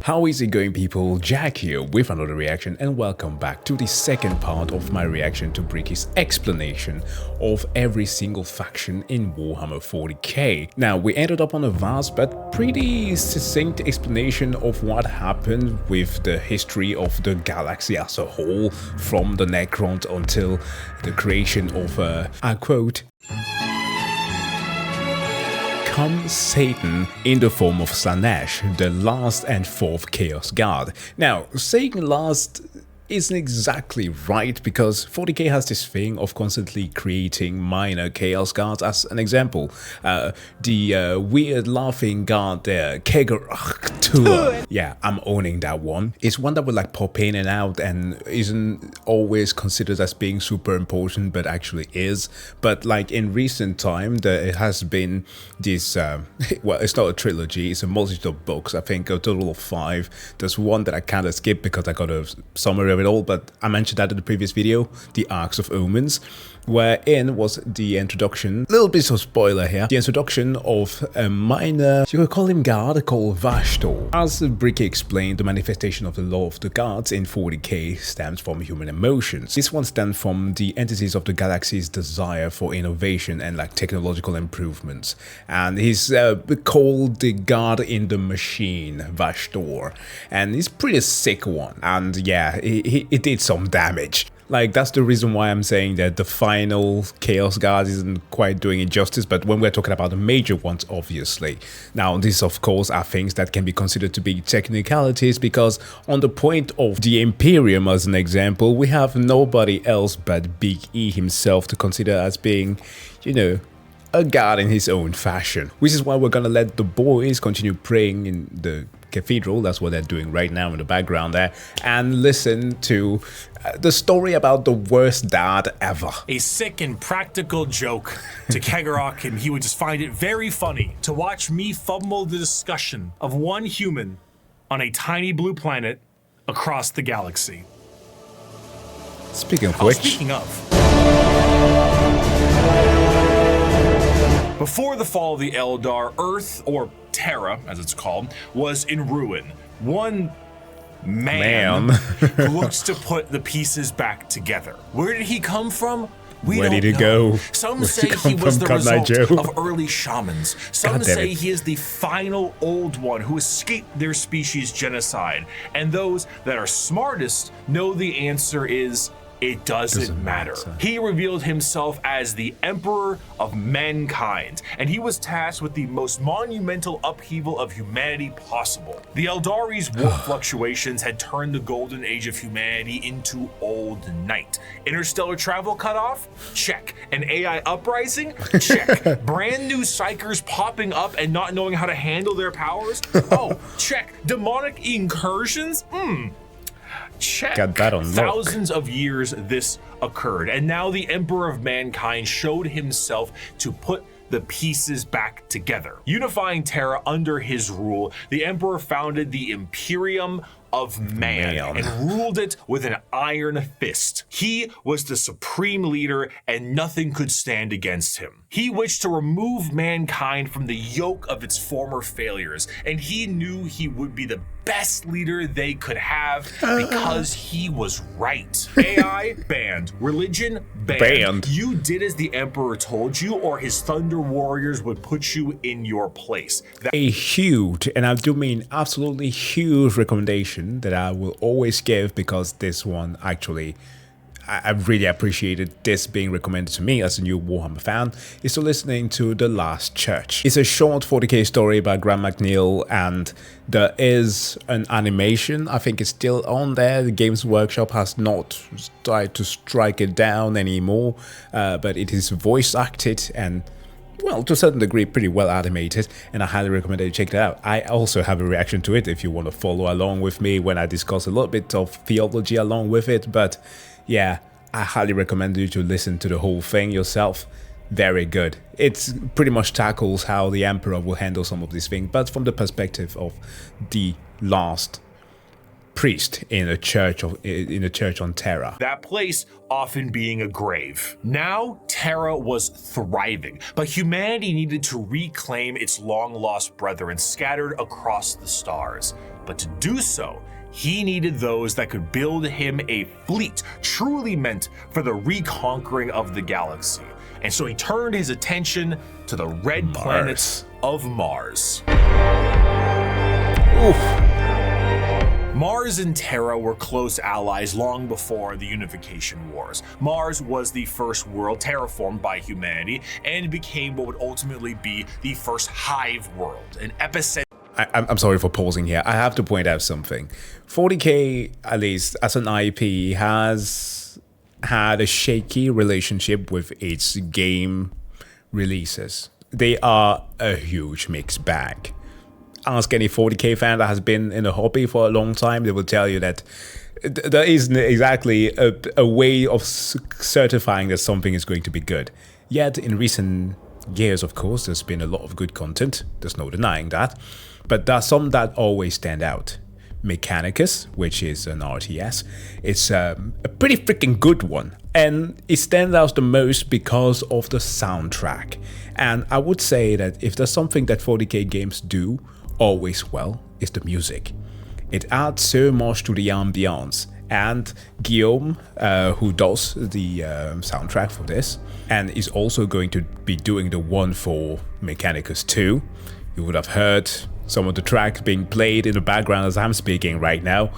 How is it going, people? Jack here with another reaction, and welcome back to the second part of my reaction to Bricky's explanation of every single faction in Warhammer 40k. Now, we ended up on a vast but pretty succinct explanation of what happened with the history of the galaxy as a whole, from the Necrons until the creation of I quote, "Come Satan in the form of Slaanesh, the last and fourth Chaos God." Now, saying last isn't exactly right, because 40k has this thing of constantly creating minor Chaos Gods. As an example, the weird laughing god there, Kegarach. Yeah, I'm owning that one. It's one that would like pop in and out and isn't always considered as being super important, but actually is. But like in recent time, it has been this, well, it's not a trilogy, it's a multitude of books, I think a total of 5. There's one that I kind of skipped because I got a summary of it all, but I mentioned that in the previous video, the Arcs of Omens, wherein was the introduction, little bit of spoiler here, the introduction of a minor, you could call him god, called Vashtor. As Bricky explained, the manifestation of the law of the gods in 40k stems from human emotions. This one stems from the entities of the galaxy's desire for innovation and like technological improvements, and he's called the god in the machine, Vashtor, and he's pretty sick one, and yeah, he did some damage. Like, that's the reason why I'm saying that the final Chaos God isn't quite doing it justice, but when we're talking about the major ones, obviously. Now, these, of course, are things that can be considered to be technicalities, because on the point of the Emperium, as an example, we have nobody else but Big E himself to consider as being, you know, a god in his own fashion. Which is why we're gonna let the boys continue praying in the cathedral, that's what they're doing right now in the background there, and listen to the story about the worst dad ever. A sick and practical joke to Kegarach, and he would just find it very funny to watch me fumble the discussion of one human on a tiny blue planet across the galaxy. Speaking of which... Speaking of... Before the fall of the Eldar, Earth, or Terra, as it's called, was in ruin. One man looks to put the pieces back together. Where did he come from? Where did he go? Some say he was the result of early shamans. Some say he is the final old one who escaped their species genocide. And those that are smartest know the answer is, it doesn't matter. He revealed himself as the Emperor of Mankind, and he was tasked with the most monumental upheaval of humanity possible. The Eldari's war fluctuations had turned the golden age of humanity into old night. Interstellar travel cut off? Check. An AI uprising? Check. Brand new psychers popping up and not knowing how to handle their powers? Oh, check. Demonic incursions? Check. Got that on lock. Thousands of years this occurred, and now the Emperor of Mankind showed himself to put the pieces back together. Unifying Terra under his rule, the Emperor founded the Imperium of Man and ruled it with an iron fist. He was the supreme leader, and nothing could stand against him. He wished to remove mankind from the yoke of its former failures, and he knew he would be the best leader they could have because he was right. AI banned. Religion banned. You did as the Emperor told you, or his Thunder Warriors would put you in your place. A huge, and I do mean absolutely huge, recommendation that I will always give, because this one actually, I really appreciated this being recommended to me as a new Warhammer fan, is to listening to The Last Church. It's a short 40k story by Graham McNeil, and there is an animation. I think it's still on there. The Games Workshop has not tried to strike it down anymore, but it is voice acted and, well, to a certain degree, pretty well animated, and I highly recommend that you check it out. I also have a reaction to it if you want to follow along with me when I discuss a little bit of theology along with it, but yeah, I highly recommend you to listen to the whole thing yourself. Very good. It pretty much tackles how the Emperor will handle some of these things, but from the perspective of the last priest in a church on Terra. That place often being a grave. Now, Terra was thriving, but humanity needed to reclaim its long-lost brethren scattered across the stars. But to do so, he needed those that could build him a fleet truly meant for the reconquering of the galaxy. And so he turned his attention to the red planet of Mars. Oof. Mars and Terra were close allies long before the Unification Wars. Mars was the first world terraformed by humanity and became what would ultimately be the first hive world, an epicenter. I'm sorry for pausing here. I have to point out something. 40K, at least as an IP, has had a shaky relationship with its game releases. They are a huge mixed bag. Ask any 40K fan that has been in the hobby for a long time, they will tell you that there isn't exactly a way of certifying that something is going to be good. Yet in recent years, of course, there's been a lot of good content. There's no denying that. But there are some that always stand out. Mechanicus, which is an RTS, it's a pretty freaking good one. And it stands out the most because of the soundtrack. And I would say that if there's something that 40K games do always well, is the music. It adds so much to the ambiance. And Guillaume, who does the soundtrack for this, and is also going to be doing the one for Mechanicus 2. You would have heard some of the tracks being played in the background as I'm speaking right now.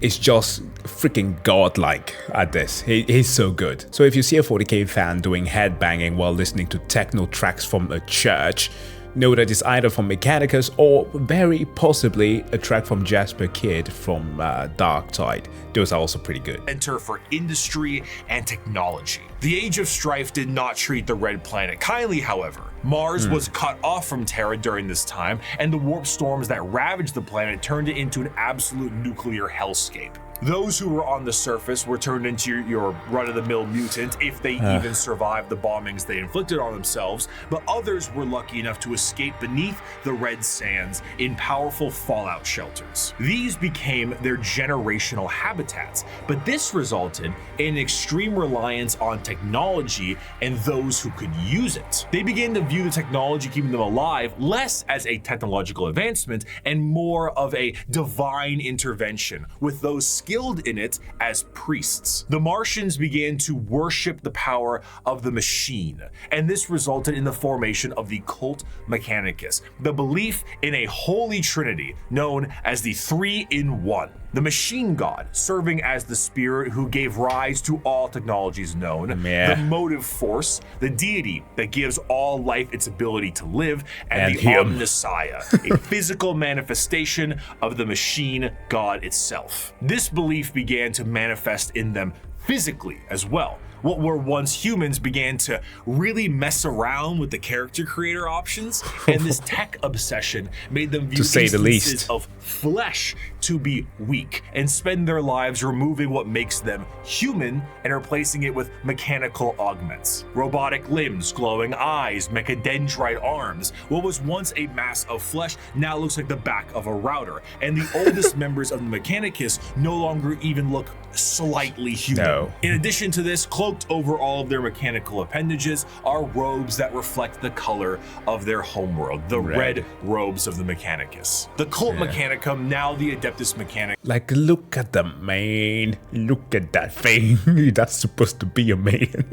It's just freaking godlike at this. He's so good. So if you see a 40K fan doing headbanging while listening to techno tracks from a church, know that it's either from Mechanicus or very possibly a track from Jasper Kidd from Dark Tide. Those are also pretty good. Center for industry and technology. The Age of Strife did not treat the Red Planet kindly, however. Mars was cut off from Terra during this time, and the warp storms that ravaged the planet turned it into an absolute nuclear hellscape. Those who were on the surface were turned into your run-of-the-mill mutant if they even survived the bombings they inflicted on themselves, but others were lucky enough to escape beneath the red sands in powerful fallout shelters. These became their generational habitats, but this resulted in extreme reliance on technology and those who could use it. They began to view the technology keeping them alive less as a technological advancement and more of a divine intervention, with those skilled in it as priests. The Martians began to worship the power of the machine, and this resulted in the formation of the cult Mechanicus, the belief in a holy trinity known as the Three-in-One. The machine god, serving as the spirit who gave rise to all technologies known, the motive force, the deity that gives all life its ability to live, and the Omnissiah, a physical manifestation of the machine god itself. This belief began to manifest in them physically as well. What were once humans began to really mess around with the character creator options, and this tech obsession made them view instances of flesh to be weak and spend their lives removing what makes them human and replacing it with mechanical augments. Robotic limbs, glowing eyes, mechadendrite arms. What was once a mass of flesh now looks like the back of a router, and the oldest members of the Mechanicus no longer even look slightly human. No. In addition to this, cloaked over all of their mechanical appendages are robes that reflect the color of their homeworld, the red robes of the Mechanicus. The cult Mechanicum, now the Adeptus Mechanicus. Like, look at the man. Look at that thing. That's supposed to be a man.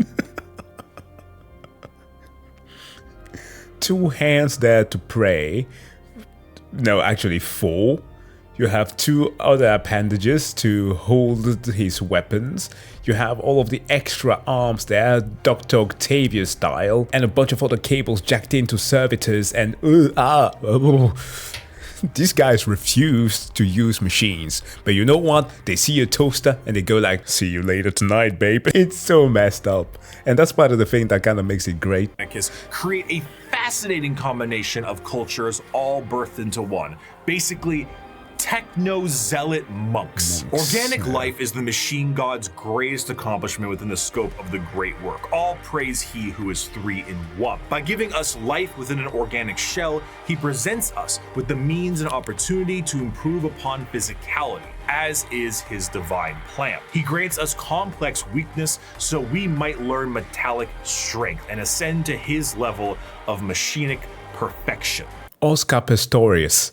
2 hands there to pray. No, actually 4. You have 2 other appendages to hold his weapons. You have all of the extra arms there, Dr. Octavius style, and a bunch of other cables jacked into servitors and these guys refuse to use machines. But you know what? They see a toaster and they go like, see you later tonight, babe. It's so messed up. And that's part of the thing that kind of makes it great. Create a fascinating combination of cultures all birthed into one. Basically, techno-zealot monks. Organic life is the machine god's greatest accomplishment within the scope of the great work. All praise he who is 3 in 1. By giving us life within an organic shell, he presents us with the means and opportunity to improve upon physicality, as is his divine plan. He grants us complex weakness so we might learn metallic strength and ascend to his level of machinic perfection. Oscar Pistorius.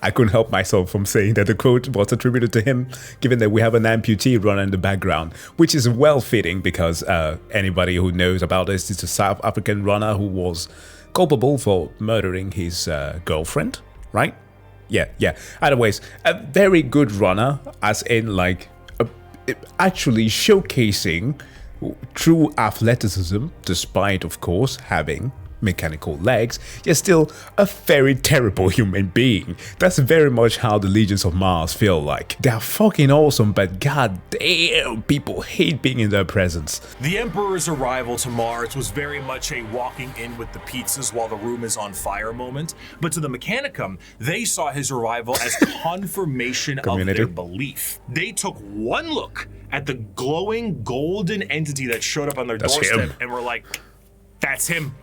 I couldn't help myself from saying that the quote was attributed to him, given that we have an amputee runner in the background, which is well fitting because anybody who knows about this is a South African runner who was culpable for murdering his girlfriend, right? Yeah. Otherwise, a very good runner, as in like actually showcasing true athleticism, despite of course having mechanical legs, yet still a very terrible human being. That's very much how the Legions of Mars feel like. They're fucking awesome, but god damn, people hate being in their presence. The Emperor's arrival to Mars was very much a walking in with the pizzas while the room is on fire moment, but to the Mechanicum, they saw his arrival as confirmation of their belief. They took one look at the glowing golden entity that showed up on their doorstep and were like, that's him.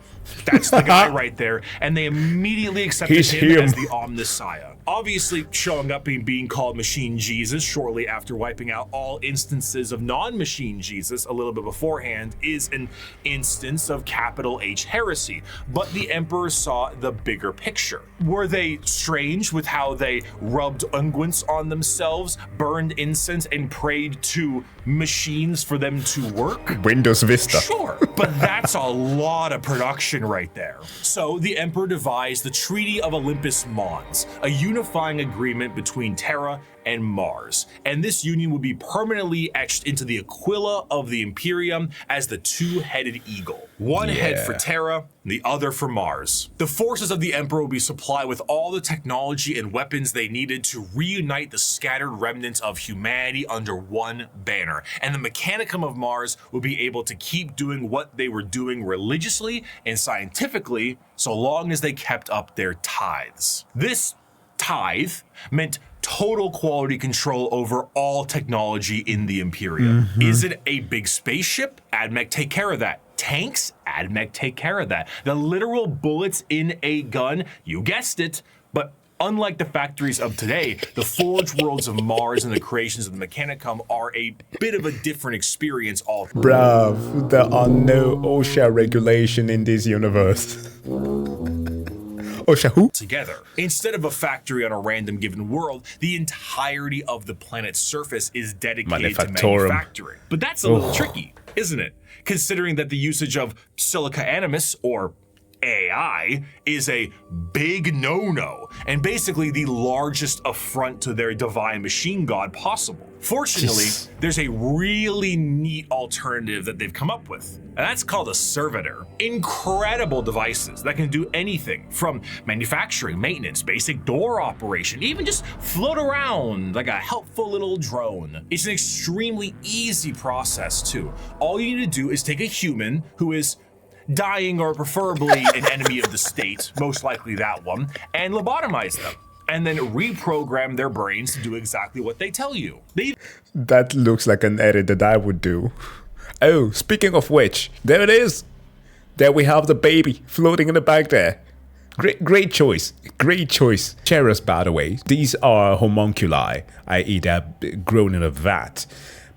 That's the guy right there. And they immediately accepted him as the Omnissiah. Obviously, showing up and being called Machine Jesus shortly after wiping out all instances of non-Machine Jesus a little bit beforehand is an instance of capital H heresy. But the Emperor saw the bigger picture. Were they strange with how they rubbed unguents on themselves, burned incense, and prayed to machines for them to work? Windows Vista. Sure, but that's a lot of production right there. So the Emperor devised the Treaty of Olympus Mons, a unifying agreement between Terra and Mars. And this union would be permanently etched into the Aquila of the Emperium as the two-headed eagle. One head for Terra, the other for Mars. The forces of the Emperor would be supplied with all the technology and weapons they needed to reunite the scattered remnants of humanity under one banner. And the Mechanicum of Mars would be able to keep doing what they were doing religiously and scientifically, so long as they kept up their tithes. This tithe meant total quality control over all technology in the Imperium. Is it a big spaceship? AdMech take care of that. Tanks? AdMech take care of that. The literal bullets in a gun? You guessed it. But unlike the factories of today, the forged worlds of Mars and the creations of the Mechanicum are a bit of a different experience altogether. Bruv, there are no OSHA regulation in this universe. OSHA who? Together. Instead of a factory on a random given world, the entirety of the planet's surface is dedicated to manufacturing. But that's a little tricky, isn't it? Considering that the usage of silica animus, or AI, is a big no-no, and basically the largest affront to their divine machine god possible. Fortunately, there's a really neat alternative that they've come up with, and that's called a servitor. Incredible devices that can do anything from manufacturing, maintenance, basic door operation, even just float around like a helpful little drone. It's an extremely easy process too. All you need to do is take a human who is dying or preferably an enemy of the state, most likely that one, and lobotomize them, and then reprogram their brains to do exactly what they tell you. That looks like an edit that I would do. Oh, speaking of which, there it is. There we have the baby floating in the back there. Great choice. Great choice. Cherubs, by the way, these are homunculi, i.e. they're grown in a vat.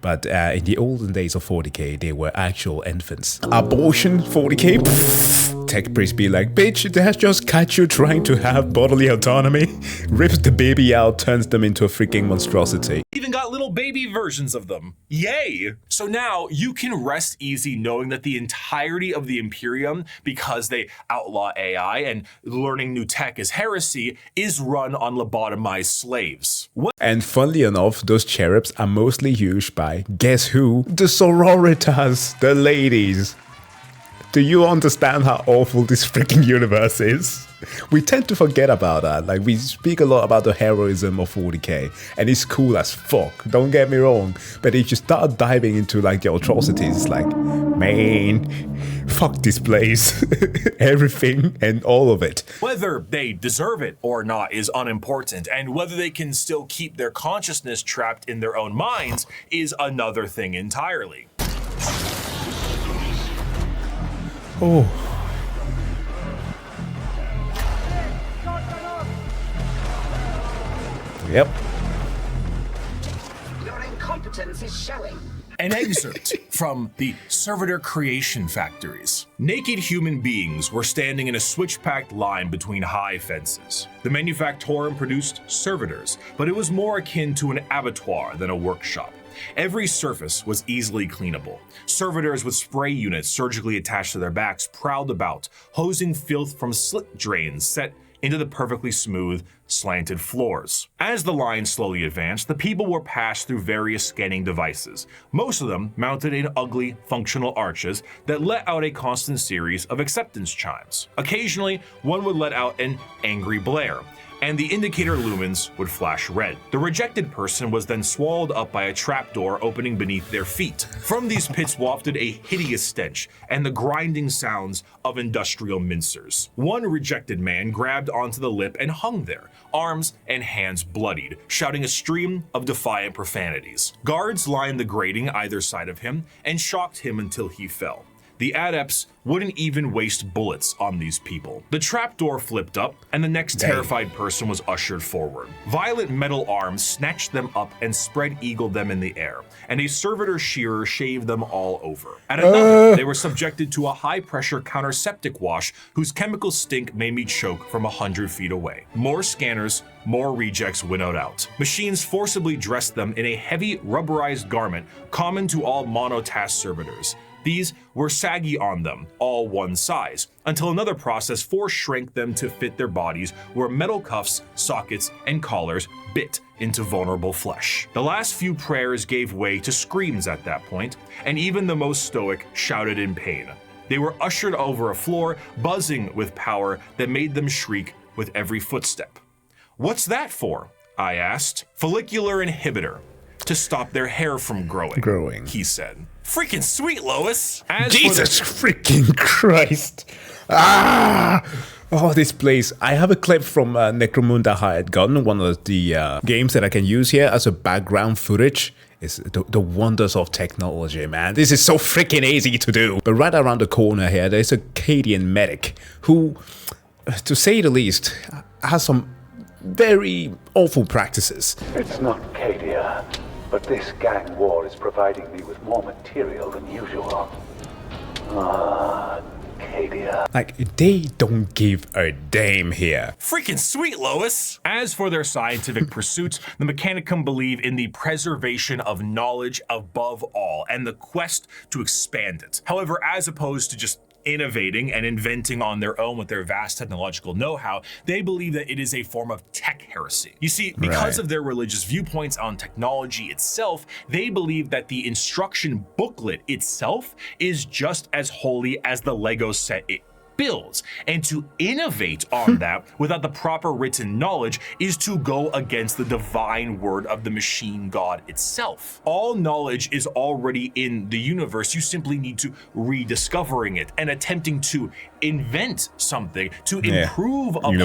But in the olden days of 40k, they were actual infants. Abortion, 40k? Pfft. Tech priest be like, bitch, that's just Kaiju trying to have bodily autonomy. Rips the baby out, turns them into a freaking monstrosity. Even got little baby versions of them. Yay! So now you can rest easy knowing that the entirety of the Imperium, because they outlaw AI and learning new tech is heresy, is run on lobotomized slaves. And funnily enough, those cherubs are mostly used by, guess who? The sororitas, the ladies. Do you understand how awful this freaking universe is? We tend to forget about that. Like, we speak a lot about the heroism of 40k, and it's cool as fuck, don't get me wrong. But if you start diving into like the atrocities, like, man, fuck this place. Everything and all of it. Whether they deserve it or not is unimportant, and whether they can still keep their consciousness trapped in their own minds is another thing entirely. Oh. Yep. Your incompetence is showing. An excerpt from the Servitor Creation Factories. Naked human beings were standing in a switch-packed line between high fences. The Manufactorum produced servitors, but it was more akin to an abattoir than a workshop. Every surface was easily cleanable. Servitors with spray units surgically attached to their backs prowled about, hosing filth from slit drains set into the perfectly smooth, slanted floors. As the line slowly advanced, the people were passed through various scanning devices, most of them mounted in ugly, functional arches that let out a constant series of acceptance chimes. Occasionally, one would let out an angry blare, and the indicator lumens would flash red. The rejected person was then swallowed up by a trapdoor opening beneath their feet. From these pits wafted a hideous stench and the grinding sounds of industrial mincers. One rejected man grabbed onto the lip and hung there, arms and hands bloodied, shouting a stream of defiant profanities. Guards lined the grating either side of him and shocked him until he fell. The adepts wouldn't even waste bullets on these people. The trapdoor flipped up, and the next terrified person was ushered forward. Violent metal arms snatched them up and spread-eagled them in the air, and a servitor shearer shaved them all over. At another, they were subjected to a high-pressure counterseptic wash whose chemical stink made me choke from 100 feet away. More scanners, more rejects winnowed out. Machines forcibly dressed them in a heavy rubberized garment common to all monotask servitors. These were saggy on them, all one size, until another process force-shrank them to fit their bodies where metal cuffs, sockets, and collars bit into vulnerable flesh. The last few prayers gave way to screams at that point, and even the most stoic shouted in pain. They were ushered over a floor, buzzing with power that made them shriek with every footstep. "What's that for?" I asked. "Follicular inhibitor. To stop their hair from growing, he said. Freaking sweet, Lois. Jesus freaking Christ. Oh, this place. I have a clip from Necromunda Hired Gun, one of the games that I can use here as a background footage. It's the wonders of technology, man. This is so freaking easy to do. But right around the corner here, there's a Cadian medic who, to say the least, has some very awful practices. It's not Cadia, but this gang war is providing me with more material than usual. Cadia. Like, they don't give a damn here. Freaking sweet, Lois. As for their scientific pursuits, the Mechanicum believe in the preservation of knowledge above all and the quest to expand it. However, as opposed to just innovating and inventing on their own with their vast technological know-how, they believe that it is a form of tech heresy. You see, because of their religious viewpoints on technology itself, they believe that the instruction booklet itself is just as holy as the Lego set it builds, and to innovate on that without the proper written knowledge is to go against the divine word of the machine god itself. All knowledge is already in the universe. You simply need to rediscovering it and attempting to invent something to improve upon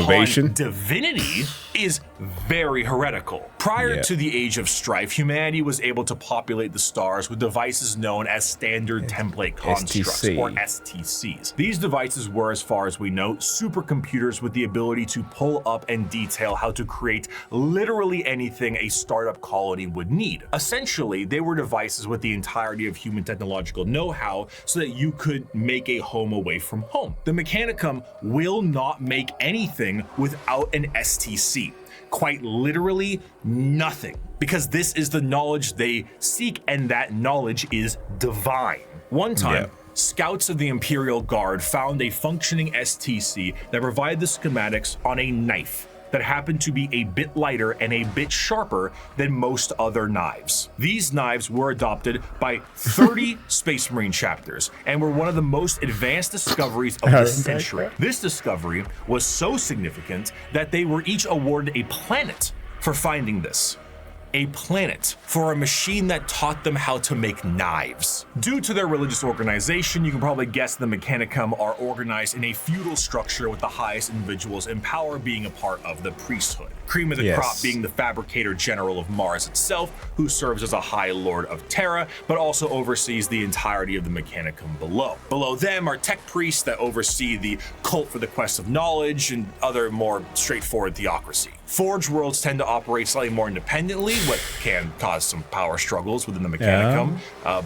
divinity is very heretical. Prior to the Age of Strife, humanity was able to populate the stars with devices known as Standard Template Constructs, or STCs. These devices were, as far as we know, supercomputers with the ability to pull up and detail how to create literally anything a startup colony would need. Essentially, they were devices with the entirety of human technological know-how so that you could make a home away from home. The Mechanicum will not make anything without an STC. Quite literally nothing, because this is the knowledge they seek, and that knowledge is divine. One time, scouts of the Imperial Guard found a functioning STC that provided the schematics on a knife that happened to be a bit lighter and a bit sharper than most other knives. These knives were adopted by 30 Space Marine chapters and were one of the most advanced discoveries of the century. This discovery was so significant that they were each awarded a planet for finding this. A planet for a machine that taught them how to make knives. Due to their religious organization, you can probably guess the Mechanicum are organized in a feudal structure with the highest individuals in power being a part of the priesthood. Cream of the crop being the fabricator general of Mars itself, who serves as a high lord of Terra, but also oversees the entirety of the Mechanicum below. Below them are tech priests that oversee the cult for the quest of knowledge and other more straightforward theocracy. Forge worlds tend to operate slightly more independently, what can cause some power struggles within the Mechanicum,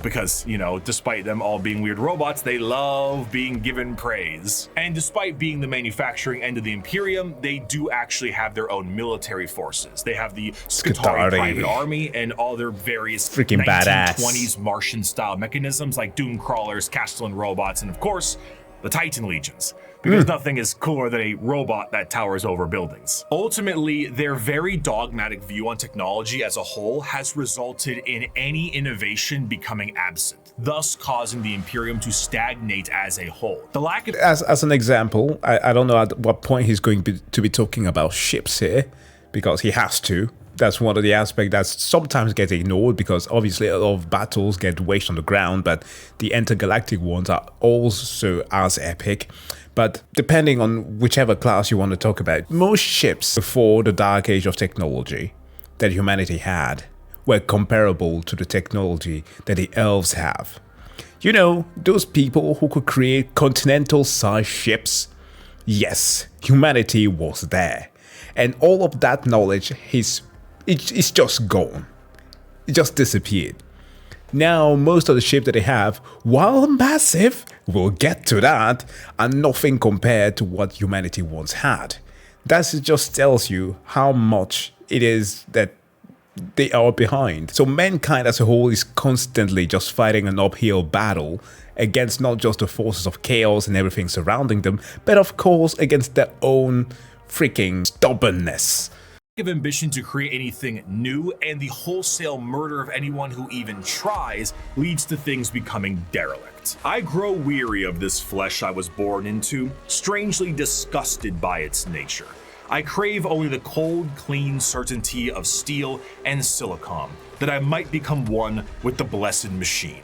because, you know, despite them all being weird robots, they love being given praise. And despite being the manufacturing end of the Emperium, they do actually have their own military forces. They have the Skitarii private army and all their various freaking 1920s Martian-style mechanisms like Doom Crawlers, Castellan robots, and of course, the Titan Legions. Because nothing is cooler than a robot that towers over buildings. Ultimately, their very dogmatic view on technology as a whole has resulted in any innovation becoming absent, thus causing the Imperium to stagnate as a whole. The lack of... As an example, I don't know at what point he's going to be talking about ships here, because he has to. That's one of the aspects that sometimes gets ignored because obviously a lot of battles get waged on the ground, but the intergalactic ones are also as epic. But depending on whichever class you want to talk about, most ships before the dark age of technology that humanity had were comparable to the technology that the elves have. You know, those people who could create continental-sized ships? Yes, humanity was there. And all of that knowledge it's just gone. It just disappeared. Now, most of the ships that they have, while massive, we'll get to that, are nothing compared to what humanity once had. That just tells you how much it is that they are behind. So mankind as a whole is constantly just fighting an uphill battle against not just the forces of chaos and everything surrounding them, but of course against their own freaking stubbornness. Of ambition to create anything new, and the wholesale murder of anyone who even tries leads to things becoming derelict. I grow weary of this flesh I was born into, strangely disgusted by its nature. I crave only the cold, clean certainty of steel and silicon, that I might become one with the blessed machine.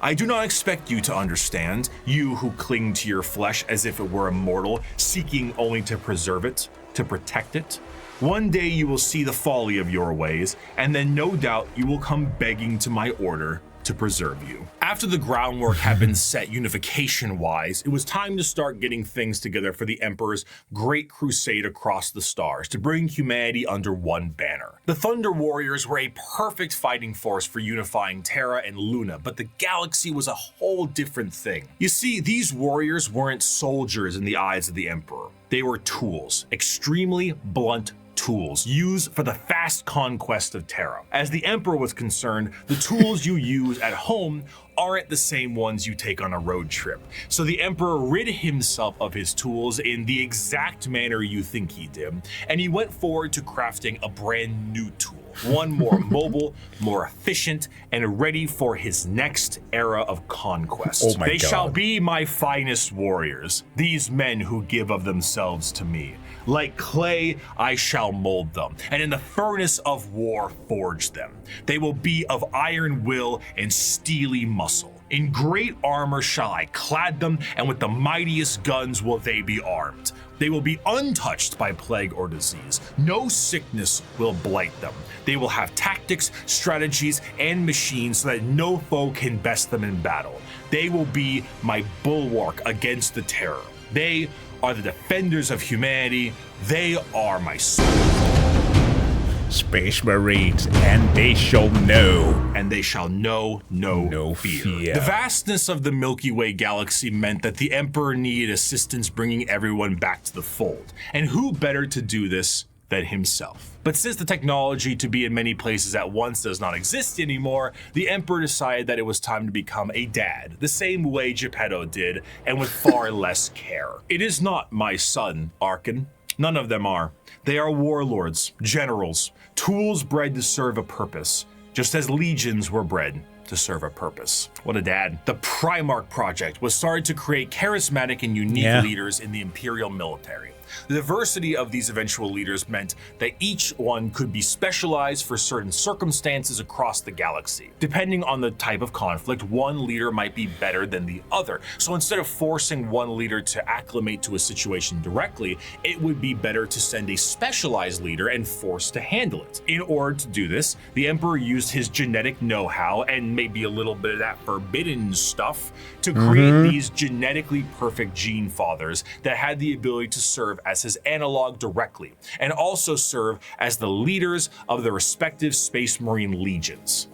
I do not expect you to understand, you who cling to your flesh as if it were immortal, seeking only to preserve it, to protect it. One day you will see the folly of your ways, and then no doubt you will come begging to my order to preserve you. After the groundwork had been set unification-wise, it was time to start getting things together for the Emperor's great crusade across the stars to bring humanity under one banner. The Thunder Warriors were a perfect fighting force for unifying Terra and Luna, but the galaxy was a whole different thing. You see, these warriors weren't soldiers in the eyes of the Emperor. They were tools, extremely blunt tools used for the fast conquest of Terra. As the Emperor was concerned, the tools you use at home aren't the same ones you take on a road trip. So the Emperor rid himself of his tools in the exact manner you think he did, and he went forward to crafting a brand new tool. One more mobile, more efficient, and ready for his next era of conquest. Oh my They God. shall be my finest warriors, these men who give of themselves to me. Like clay, I shall mold them, and in the furnace of war forge them. They will be of iron will and steely muscle. In great armor shall I clad them, and with the mightiest guns will they be armed. They will be untouched by plague or disease. No sickness will blight them. They will have tactics, strategies, and machines so that no foe can best them in battle. They will be my bulwark against the terror. They are the defenders of humanity. They are my soul. Space Marines, and they shall know. And they shall know no fear. The vastness of the Milky Way galaxy meant that the Emperor needed assistance bringing everyone back to the fold. And who better to do this than himself? But since the technology to be in many places at once does not exist anymore, the Emperor decided that it was time to become a dad, the same way Geppetto did, and with far less care. It is not my son, Archon. None of them are. They are warlords, generals, tools bred to serve a purpose, just as legions were bred to serve a purpose. What a dad. The Primarch Project was started to create charismatic and unique leaders in the Imperial military. The diversity of these eventual leaders meant that each one could be specialized for certain circumstances across the galaxy. Depending on the type of conflict, one leader might be better than the other. So instead of forcing one leader to acclimate to a situation directly, it would be better to send a specialized leader and force to handle it. In order to do this, the Emperor used his genetic know-how and maybe a little bit of that forbidden stuff to create these genetically perfect gene fathers that had the ability to serve as his analog directly, and also serve as the leaders of the respective Space Marine legions.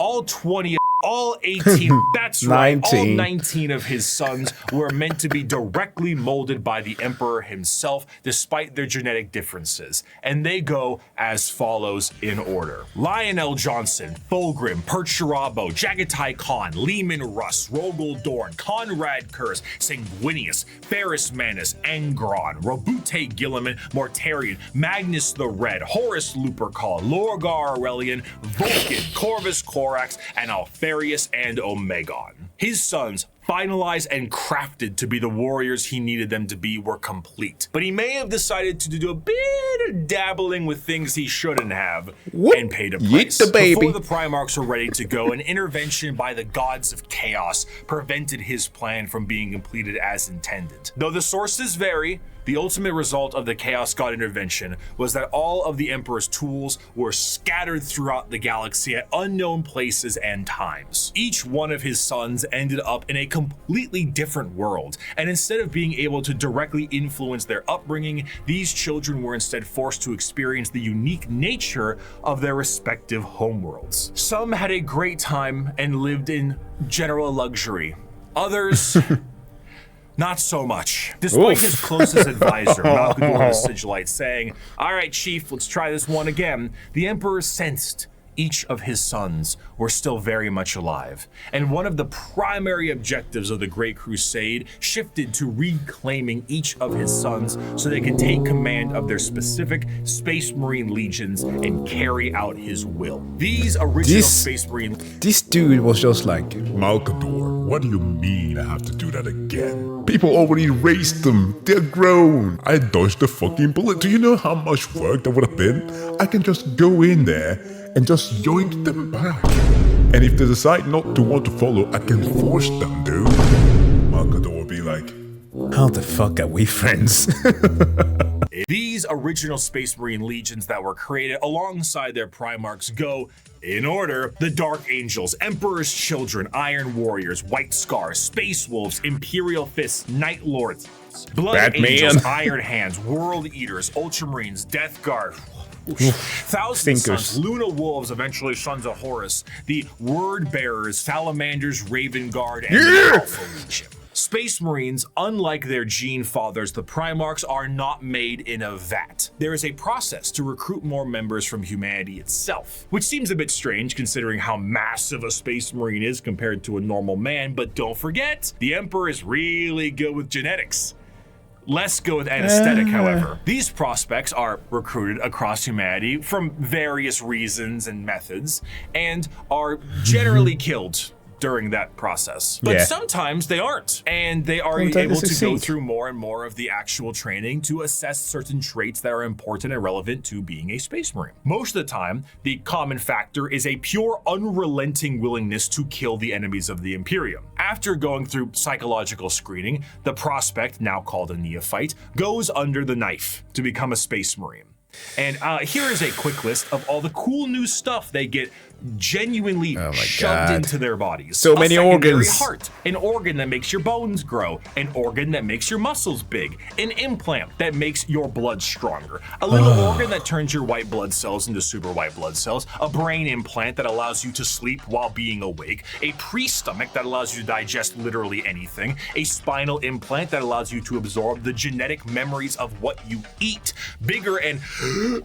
All 18, that's right, all 19 of his sons were meant to be directly molded by the Emperor himself, despite their genetic differences. And they go as follows in order. Lionel Johnson, Fulgrim, Perturabo, Jagatai Khan, Lehman Russ, Rogel Dorn, Conrad Kurz, Sanguinius, Ferris Manus, Angron, Robute Gilliman, Mortarion, Magnus the Red, Horus Lupercal, Lorgar Aurelian, Vulcan, Corvus Corax, and Alfarius and Omegon. His sons, finalized and crafted to be the warriors he needed them to be, were complete. But he may have decided to do a bit of dabbling with things he shouldn't have and paid a price. Before the Primarchs were ready to go, an intervention by the gods of chaos prevented his plan from being completed as intended. Though the sources vary, the ultimate result of the Chaos God intervention was that all of the Emperor's tools were scattered throughout the galaxy at unknown places and times. Each one of his sons ended up in a completely different world, and instead of being able to directly influence their upbringing, these children were instead forced to experience the unique nature of their respective homeworlds. Some had a great time and lived in general luxury. Others... not so much. Despite his closest advisor, Malkador the Sigillite, saying, "All right, Chief, let's try this one again," the Emperor sensed each of his sons were still very much alive. And one of the primary objectives of the Great Crusade shifted to reclaiming each of his sons so they could take command of their specific Space Marine legions and carry out his will. These original Space Marine... This dude was just like, Malkador, what do you mean I have to do that again? People already raised them. They're grown. I dodged the fucking bullet. Do you know how much work that would have been? I can just go in there and just yoink them back. And if they decide not to want to follow, I can force them, dude. Malkador will be like, how the fuck are we friends? These original Space Marine legions that were created alongside their Primarchs go, in order, the Dark Angels, Emperor's Children, Iron Warriors, White Scars, Space Wolves, Imperial Fists, Night Lords, Blood Angels, Iron Hands, World Eaters, Ultramarines, Death Guard, Thousand Sons, Luna Wolves, eventually Sons of Horus, the Word Bearers, Salamanders, Raven Guard, and the Alpha Legion. Space Marines, unlike their gene fathers, the Primarchs are not made in a vat. There is a process to recruit more members from humanity itself, which seems a bit strange considering how massive a Space Marine is compared to a normal man, but don't forget, the Emperor is really good with genetics. Less good with anesthetic, however. These prospects are recruited across humanity from various reasons and methods, and are generally killed during that process. But sometimes they aren't, and they are able to go through more and more of the actual training to assess certain traits that are important and relevant to being a Space Marine. Most of the time, the common factor is a pure, unrelenting willingness to kill the enemies of the Imperium. After going through psychological screening, the prospect, now called a neophyte, goes under the knife to become a Space Marine. And here is a quick list of all the cool new stuff they get genuinely shoved into their bodies. So many organs. Heart, an organ that makes your bones grow, an organ that makes your muscles big, an implant that makes your blood stronger, a little organ that turns your white blood cells into super white blood cells, a brain implant that allows you to sleep while being awake, a pre-stomach that allows you to digest literally anything, a spinal implant that allows you to absorb the genetic memories of what you eat, bigger and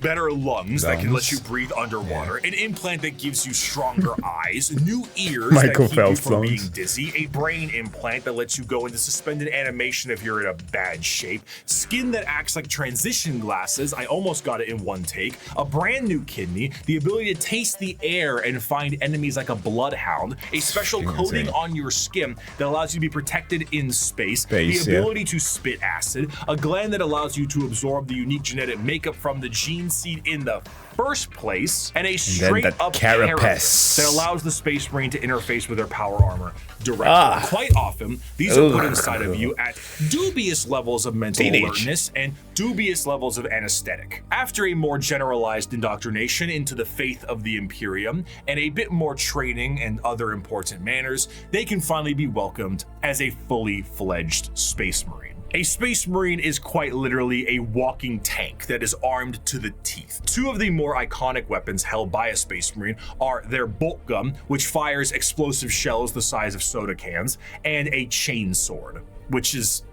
better lungs that can let you breathe underwater, an implant that gives gives you stronger eyes, new ears Michael that keep you Phelps from being songs. dizzy, a brain implant that lets you go into suspended animation if you're in a bad shape, skin that acts like transition glasses, I almost got it in one take, a brand new kidney, the ability to taste the air and find enemies like a bloodhound, a special coating on your skin that allows you to be protected in space, the ability to spit acid, a gland that allows you to absorb the unique genetic makeup from the gene seed in the first place, and a straight up carapace that allows the Space Marine to interface with their power armor directly. Quite often, these are put inside of you at dubious levels of mental alertness and dubious levels of anesthetic. After a more generalized indoctrination into the faith of the Emperium and a bit more training and other important manners, they can finally be welcomed as a fully fledged Space Marine. A Space Marine is quite literally a walking tank that is armed to the teeth. Two of the more iconic weapons held by a Space Marine are their bolt gun, which fires explosive shells the size of soda cans, and a chain sword, which is...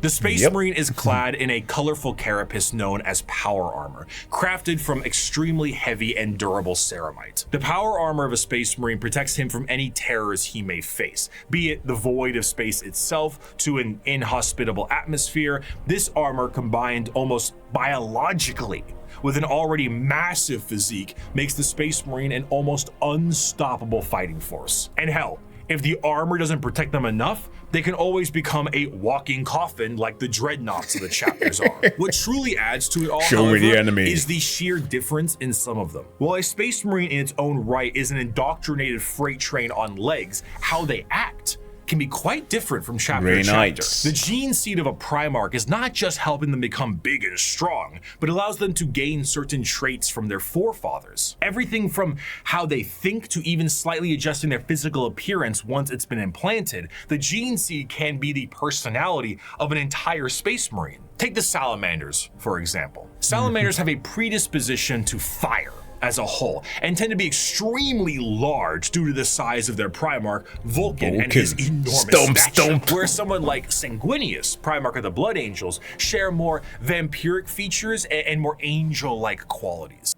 The Space Marine is clad in a colorful carapace known as power armor, crafted from extremely heavy and durable ceramite. The power armor of a Space Marine protects him from any terrors he may face, be it the void of space itself to an inhospitable atmosphere. This armor, combined almost biologically with an already massive physique, makes the Space Marine an almost unstoppable fighting force. And hell, if the armor doesn't protect them enough, they can always become a walking coffin like the dreadnoughts of the chapters are. What truly adds to it all, however, is the sheer difference in some of them. While a Space Marine in its own right is an indoctrinated freight train on legs, how they act can be quite different from chapter to chapter. The gene seed of a primarch is not just helping them become big and strong, but allows them to gain certain traits from their forefathers. Everything from how they think to even slightly adjusting their physical appearance once it's been implanted, the gene seed can be the personality of an entire Space Marine. Take the salamanders, for example. Salamanders have a predisposition to fire as a whole, and tend to be extremely large due to the size of their primarch, Vulcan, and his enormous stature. Whereas someone like Sanguinius, primarch of the Blood Angels, share more vampiric features and more angel-like qualities.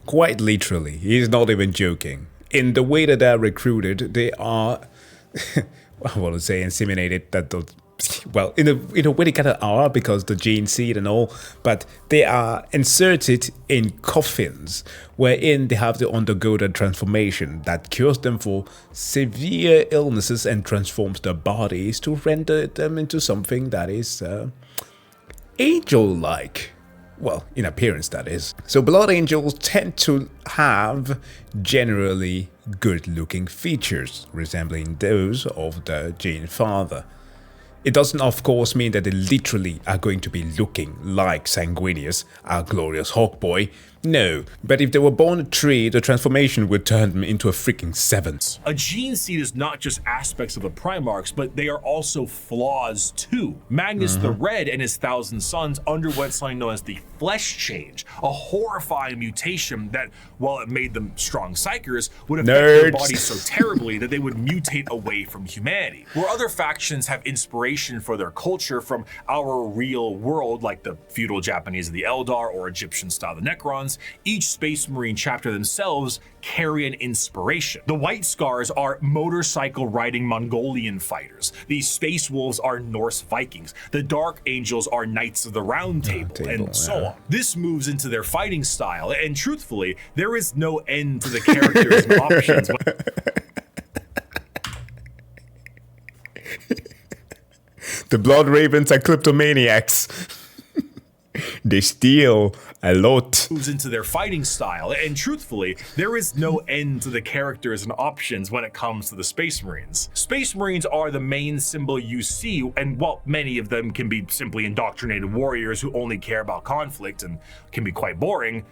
Quite literally, he's not even joking. In the way that they're recruited, they are, I want to say inseminated, that the well, in a way they kind of are because the gene seed and all, but they are inserted in coffins wherein they have to undergo the transformation that cures them for severe illnesses and transforms their bodies to render them into something that is angel-like. Well, in appearance, that is. So Blood Angels tend to have generally good-looking features, resembling those of the Gene Father. It doesn't, of course, mean that they literally are going to be looking like Sanguinius, our glorious Hawkboy. No, but if they were born a tree, the transformation would turn them into a freaking 7. A gene seed is not just aspects of the Primarchs, but they are also flaws too. Magnus the Red and his 1,000 sons underwent something known as the Flesh Change, a horrifying mutation that, while it made them strong psychers, would affect their bodies so terribly that they would mutate away from humanity. Where other factions have inspiration for their culture from our real world, like the feudal Japanese of the Eldar or Egyptian style the Necrons, each Space Marine chapter themselves carry an inspiration. The White Scars are motorcycle riding Mongolian fighters. The Space Wolves are Norse Vikings. The Dark Angels are Knights of the Round Table, and so on. This moves into their fighting style, and truthfully, there is no end to the characters and options. The Blood Ravens are kleptomaniacs. They steal a lot. Moves into their fighting style, and truthfully, there is no end to the characters and options when it comes to the Space Marines. Space Marines are the main symbol you see, and while many of them can be simply indoctrinated warriors who only care about conflict and can be quite boring,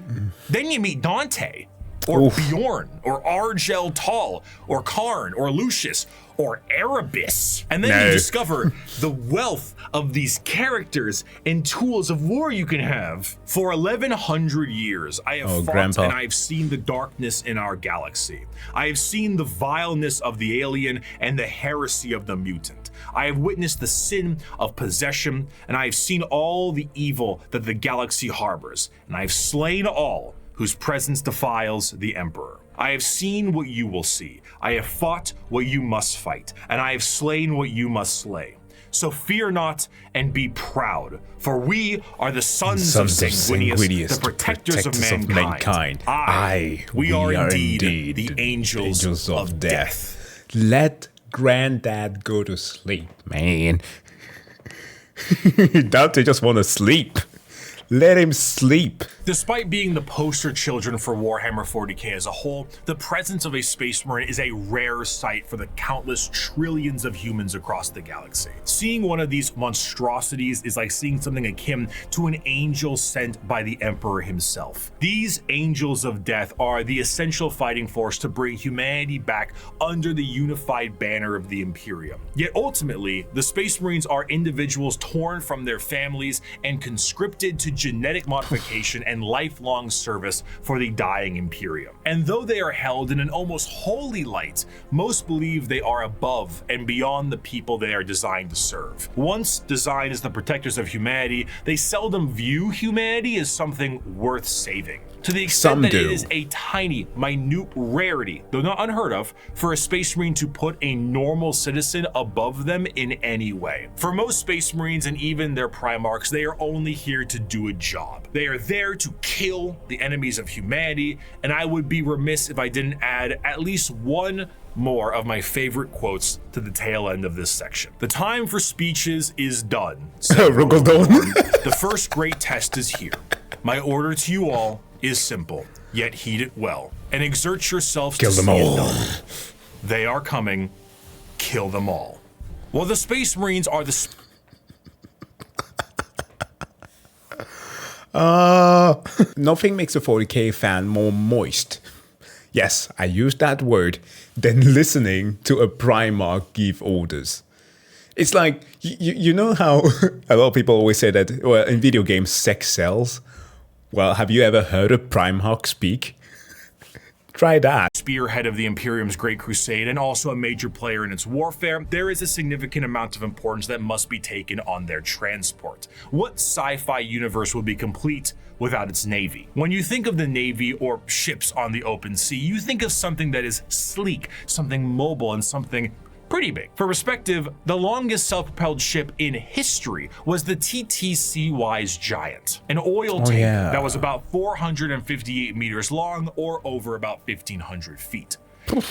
then you meet Dante, or Bjorn, or Argel Tal, or Karn, or Lucius, or Erebus. And then you discover the wealth of these characters and tools of war you can have. For 1,100 years, I have fought and I have seen the darkness in our galaxy. I have seen the vileness of the alien and the heresy of the mutant. I have witnessed the sin of possession, and I have seen all the evil that the galaxy harbors, and I have slain all whose presence defiles the Emperor. I have seen what you will see. I have fought what you must fight, and I have slain what you must slay. So fear not and be proud, for we are the sons of Sanguinius, the protectors of mankind. We are indeed the angels of death. Let Granddad go to sleep, man. Dante just want to sleep. Let him sleep. Despite being the poster children for Warhammer 40k as a whole, the presence of a Space Marine is a rare sight for the countless trillions of humans across the galaxy. Seeing one of these monstrosities is like seeing something akin to an angel sent by the Emperor himself. These angels of death are the essential fighting force to bring humanity back under the unified banner of the Imperium. Yet ultimately, the Space Marines are individuals torn from their families and conscripted to genetic modification and lifelong service for the dying Imperium. And though they are held in an almost holy light, most believe they are above and beyond the people they are designed to serve. Once designed as the protectors of humanity, they seldom view humanity as something worth saving. To the extent that it is a tiny, minute rarity, though not unheard of, for a Space Marine to put a normal citizen above them in any way. For most Space Marines and even their primarchs, they are only here to do a job. They are there to kill the enemies of humanity, and I would be remiss if I didn't add at least one more of my favorite quotes to the tail end of this section. The time for speeches is done. The first great test is here. My order to you all is simple, yet heed it well, and exert yourself to see it done. They are coming. Kill them all. Well, the Space Marines are the nothing makes a 40k fan more moist. Yes, I use that word, than listening to a Primarch give orders. It's like, you know how a lot of people always say that, well, in video games, sex sells? Well, have you ever heard a Primarch speak? Try that. Spearhead of the Imperium's Great Crusade and also a major player in its warfare, there is a significant amount of importance that must be taken on their transport. What sci-fi universe would be complete without its navy? When you think of the navy or ships on the open sea, you think of something that is sleek, something mobile, and something pretty big. For perspective, the longest self-propelled ship in history was the TTC-Wise Giant, an oil tanker that was about 458 meters long or over about 1,500 feet.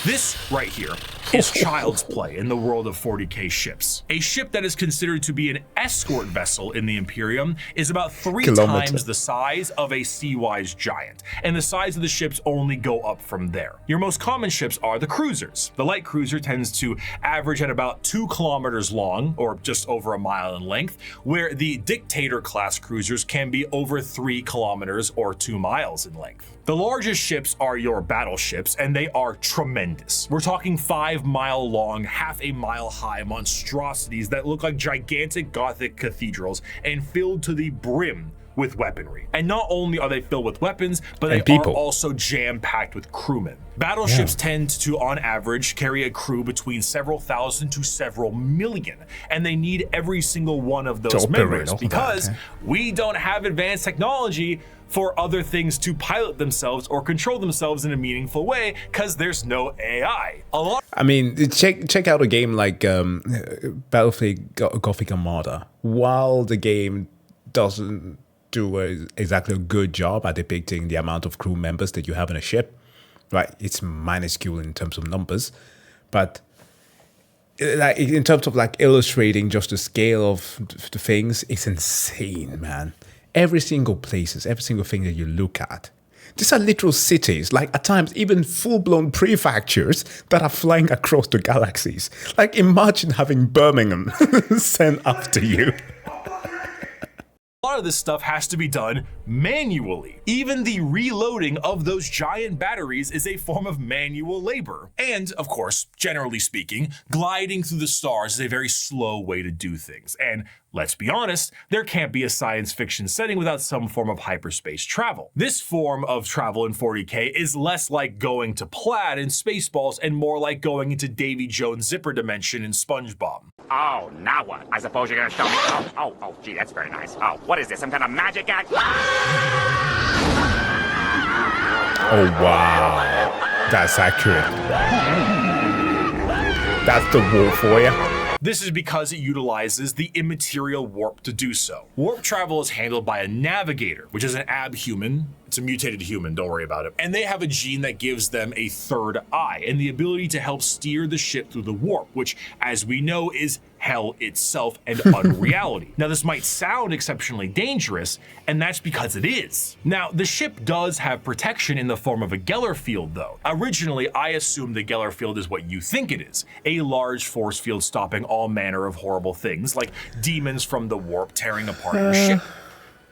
This right here is child's play in the world of 40k ships. A ship that is considered to be an escort vessel in the Imperium is about 3 times the size of a Sea-Wise Giant, and the size of the ships only go up from there. Your most common ships are the cruisers. The light cruiser tends to average at about 2 kilometers long, or just over a mile in length, where the Dictator class cruisers can be over 3 kilometers or 2 miles in length. The largest ships are your battleships, and they are tremendous. We're talking 5-mile long, half a mile high monstrosities that look like gigantic Gothic cathedrals and filled to the brim with weaponry. And not only are they filled with weapons, but they are also jam-packed with crewmen. Battleships tend to, on average, carry a crew between several thousand to several million, and they need every single one of those members because we don't have advanced technology for other things to pilot themselves or control themselves in a meaningful way because there's no AI. I mean, check out a game like Battlefield Gothic Armada. While the game doesn't do exactly a good job at depicting the amount of crew members that you have in a ship, right? It's minuscule in terms of numbers, but like in terms of like illustrating just the scale of the things, it's insane, man. Every single places, every single thing that you look at. These are literal cities, like at times even full-blown prefectures that are flying across the galaxies. Like imagine having Birmingham sent after you. A lot of this stuff has to be done manually. Even the reloading of those giant batteries is a form of manual labor. And of course, generally speaking, gliding through the stars is a very slow way to do things. And let's be honest, there can't be a science fiction setting without some form of hyperspace travel. This form of travel in 40k is less like going to Plaid in Spaceballs and more like going into Davy Jones' zipper dimension in SpongeBob. Oh, now what? I suppose you're gonna show me. Oh, gee, that's very nice. Oh, what is this? Some kind of magic act? Oh wow, that's accurate. That's the warp for you. This is because it utilizes the immaterial warp to do so. Warp travel is handled by a navigator, which is an abhuman. It's a mutated human, don't worry about it. And they have a gene that gives them a third eye and the ability to help steer the ship through the warp, which, as we know, is hell itself and unreality. Now, this might sound exceptionally dangerous, and that's because it is. Now, the ship does have protection in the form of a Geller field, though. Originally, I assumed the Geller field is what you think it is, a large force field stopping all manner of horrible things, like demons from the warp tearing apart your ship.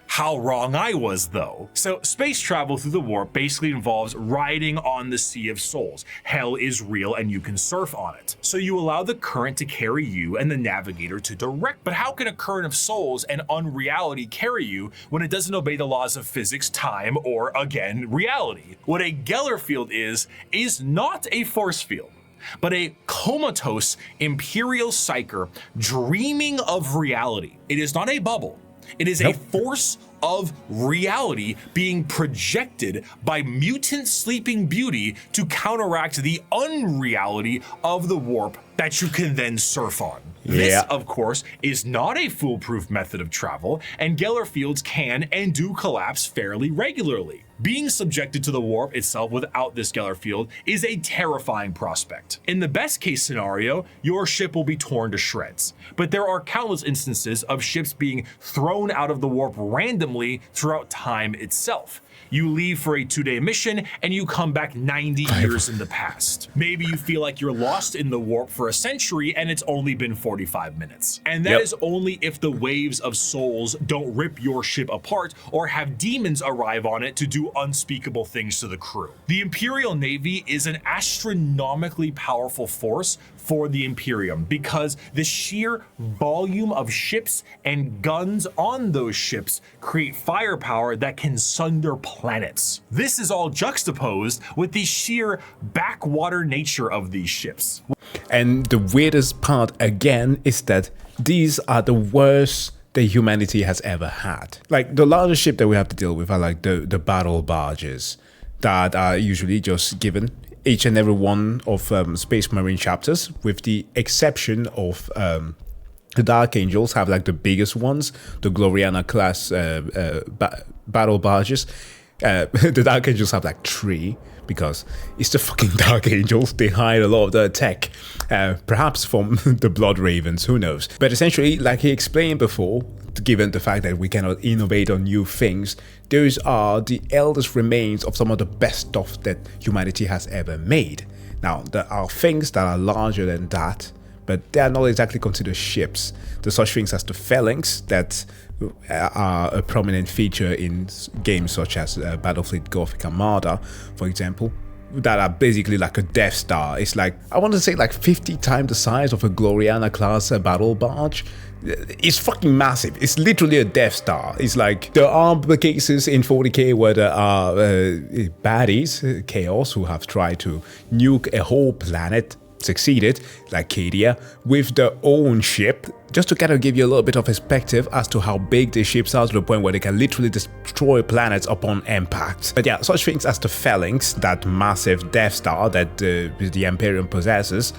How wrong I was, though. So space travel through the warp basically involves riding on the Sea of Souls. Hell is real and you can surf on it. So you allow the current to carry you and the navigator to direct. But how can a current of souls and unreality carry you when it doesn't obey the laws of physics, time, or, again, reality? What a Geller field is not a force field, but a comatose imperial psyker dreaming of reality. It is not a bubble. It is a force of reality being projected by mutant sleeping beauty to counteract the unreality of the warp that you can then surf on. This, of course, is not a foolproof method of travel, and Geller fields can and do collapse fairly regularly. Being subjected to the warp itself without this Geller field is a terrifying prospect. In the best case scenario, your ship will be torn to shreds, but there are countless instances of ships being thrown out of the warp randomly throughout time itself. You leave for a 2-day mission and you come back 90 years in the past. Maybe you feel like you're lost in the warp for a century and it's only been 45 minutes. And that is only if the waves of souls don't rip your ship apart or have demons arrive on it to do unspeakable things to the crew. The Imperial Navy is an astronomically powerful force for the Emperium because the sheer volume of ships and guns on those ships create firepower that can sunder planets. This is all juxtaposed with the sheer backwater nature of these ships. And the weirdest part again is that these are the worst that humanity has ever had. Like the largest ship that we have to deal with are like the battle barges that are usually just given each and every one of Space Marine chapters, with the exception of the Dark Angels have like the biggest ones, the Gloriana class battle barges. The Dark Angels have like 3 because it's the fucking Dark Angels. They hide a lot of the tech, perhaps from the Blood Ravens, who knows. But essentially, like he explained before, given the fact that we cannot innovate on new things, those are the eldest remains of some of the best stuff that humanity has ever made. Now, there are things that are larger than that, but they are not exactly considered ships. There's such things as the phalanx that are a prominent feature in games such as Battlefleet Gothic Armada, for example, that are basically like a Death Star. It's like, I want to say like 50 times the size of a Gloriana class battle barge. It's fucking massive. It's literally a Death Star. It's like, there are cases in 40k where there are baddies, Chaos, who have tried to nuke a whole planet, succeeded, like Cadia, with their own ship, just to kind of give you a little bit of perspective as to how big these ships are, to the point where they can literally destroy planets upon impact. But yeah, such things as the Phalanx, that massive Death Star that the Emperium possesses,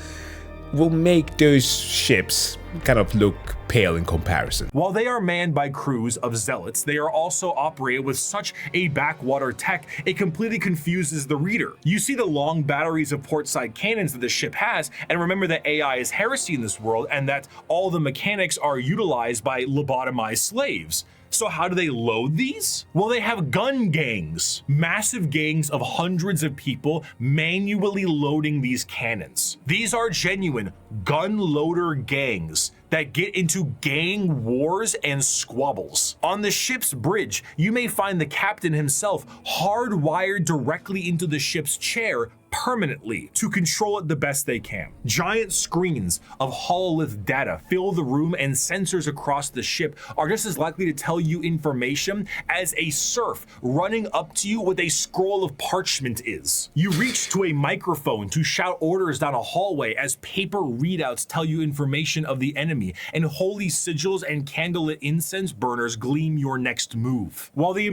will make those ships kind of look pale in comparison. While they are manned by crews of zealots, they are also operated with such a backwater tech, it completely confuses the reader. You see the long batteries of portside cannons that the ship has, and remember that AI is heresy in this world, and that all the mechanics are utilized by lobotomized slaves. So how do they load these? Well, they have gun gangs, massive gangs of hundreds of people manually loading these cannons. These are genuine gun loader gangs that get into gang wars and squabbles. On the ship's bridge, you may find the captain himself hardwired directly into the ship's chair permanently to control it the best they can. Giant screens of hololith data fill the room, and sensors across the ship are just as likely to tell you information as a serf running up to you with a scroll of parchment is. You reach to a microphone to shout orders down a hallway as paper readouts tell you information of the enemy, and holy sigils and candlelit incense burners gleam your next move. While the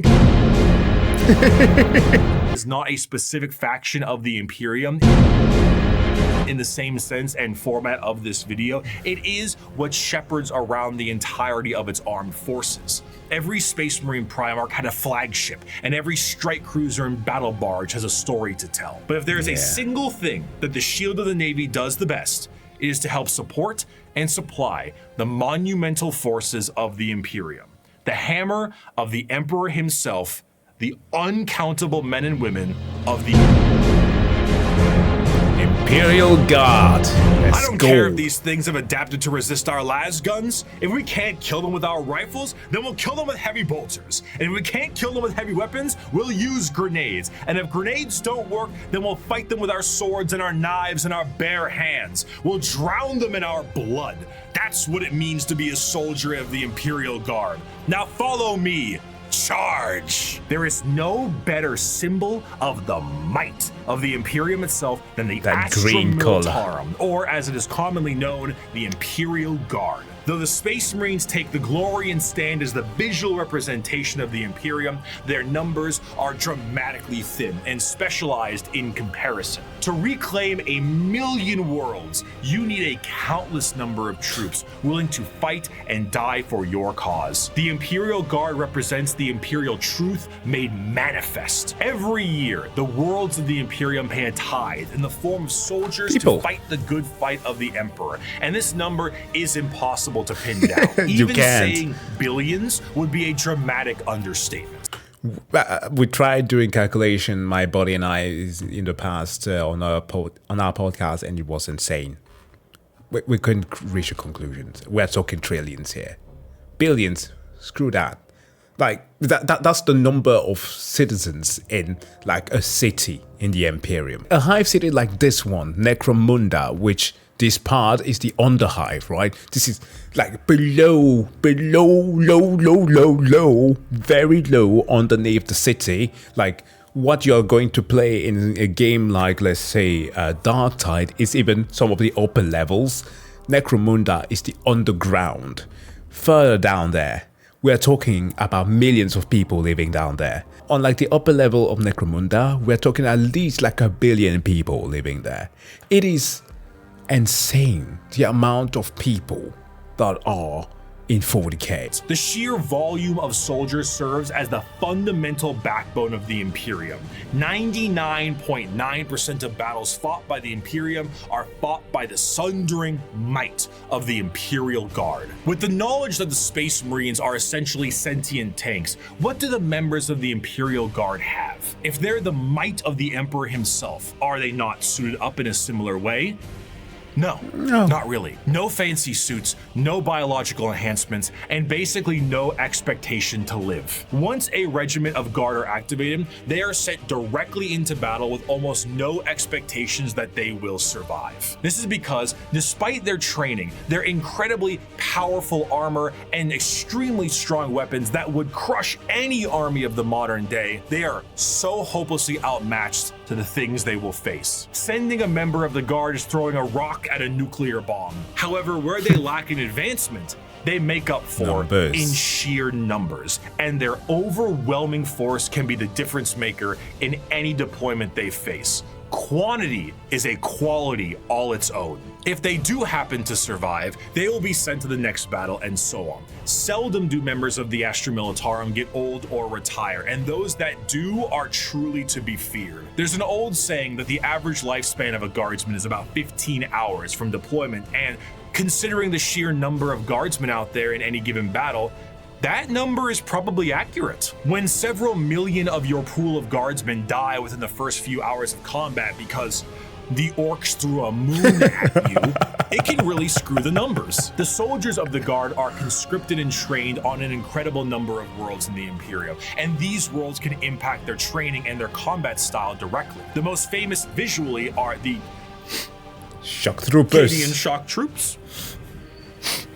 It's not a specific faction of the Imperium in the same sense and format of this video. It is what shepherds around the entirety of its armed forces. Every Space Marine Primarch had a flagship, and every strike cruiser and battle barge has a story to tell. But if there is a single thing that the Shield of the Navy does the best, it is to help support and supply the monumental forces of the Imperium. The hammer of the Emperor himself, the uncountable men and women of the Imperial Guard. Let's I don't care if these things have adapted to resist our las guns. If we can't kill them with our rifles, then we'll kill them with heavy bolters. And if we can't kill them with heavy weapons, we'll use grenades. And if grenades don't work, then we'll fight them with our swords and our knives and our bare hands. We'll drown them in our blood. That's what it means to be a soldier of the Imperial Guard. Now follow me. Charge! There is no better symbol of the might of the Imperium itself than the Astra green color, Militarum, or as it is commonly known, the Imperial Guard. Though the Space Marines take the glory and stand as the visual representation of the Imperium, their numbers are dramatically thin and specialized in comparison. To reclaim 1,000,000 worlds, you need a countless number of troops willing to fight and die for your cause. The Imperial Guard represents the Imperial truth made manifest. Every year, the worlds of the Imperium pay a tithe in the form of soldiers to fight the good fight of the Emperor, and this number is impossible to pin down. Even saying billions would be a dramatic understatement. We tried doing calculation, my buddy and I, in the past on our podcast, and it was insane. We couldn't reach a conclusion. We're talking trillions here. Billions, screw that. Like, that's the number of citizens in, like, a city in the Emperium. A hive city like this one, Necromunda, which this part is the underhive, right? This is like below, low, very low underneath the city. Like what you're going to play in a game like, let's say, Darktide is even some of the upper levels. Necromunda is the underground. Further down there, we're talking about millions of people living down there. Unlike the upper level of Necromunda, we're talking at least like 1 billion people living there. It is insane the amount of people that are in 40k. The sheer volume of soldiers serves as the fundamental backbone of the Imperium. 99.9% of battles fought by the Imperium are fought by the sundering might of the Imperial Guard. With the knowledge that the Space Marines are essentially sentient tanks, what do the members of the Imperial Guard have? If they're the might of the Emperor himself, are they not suited up in a similar way? No, not really. No fancy suits, no biological enhancements, and basically no expectation to live. Once a regiment of guard are activated, they are sent directly into battle with almost no expectations that they will survive. This is because, despite their training, their incredibly powerful armor, and extremely strong weapons that would crush any army of the modern day, they are so hopelessly outmatched to the things they will face. Sending a member of the guard is throwing a rock at a nuclear bomb. However, where they lack in advancement, they make up for in sheer numbers, and their overwhelming force can be the difference maker in any deployment they face. Quantity is a quality all its own. If they do happen to survive, they will be sent to the next battle, and so on. Seldom do members of the Astra Militarum get old or retire, and those that do are truly to be feared. There's an old saying that the average lifespan of a guardsman is about 15 hours from deployment, and considering the sheer number of guardsmen out there in any given battle, that number is probably accurate. When several million of your pool of guardsmen die within the first few hours of combat because the orcs threw a moon at you, it can really screw the numbers. The soldiers of the Guard are conscripted and trained on an incredible number of worlds in the Imperium, and these worlds can impact their training and their combat style directly. The most famous visually are the Shock Troopers. Canadian Shock Troops.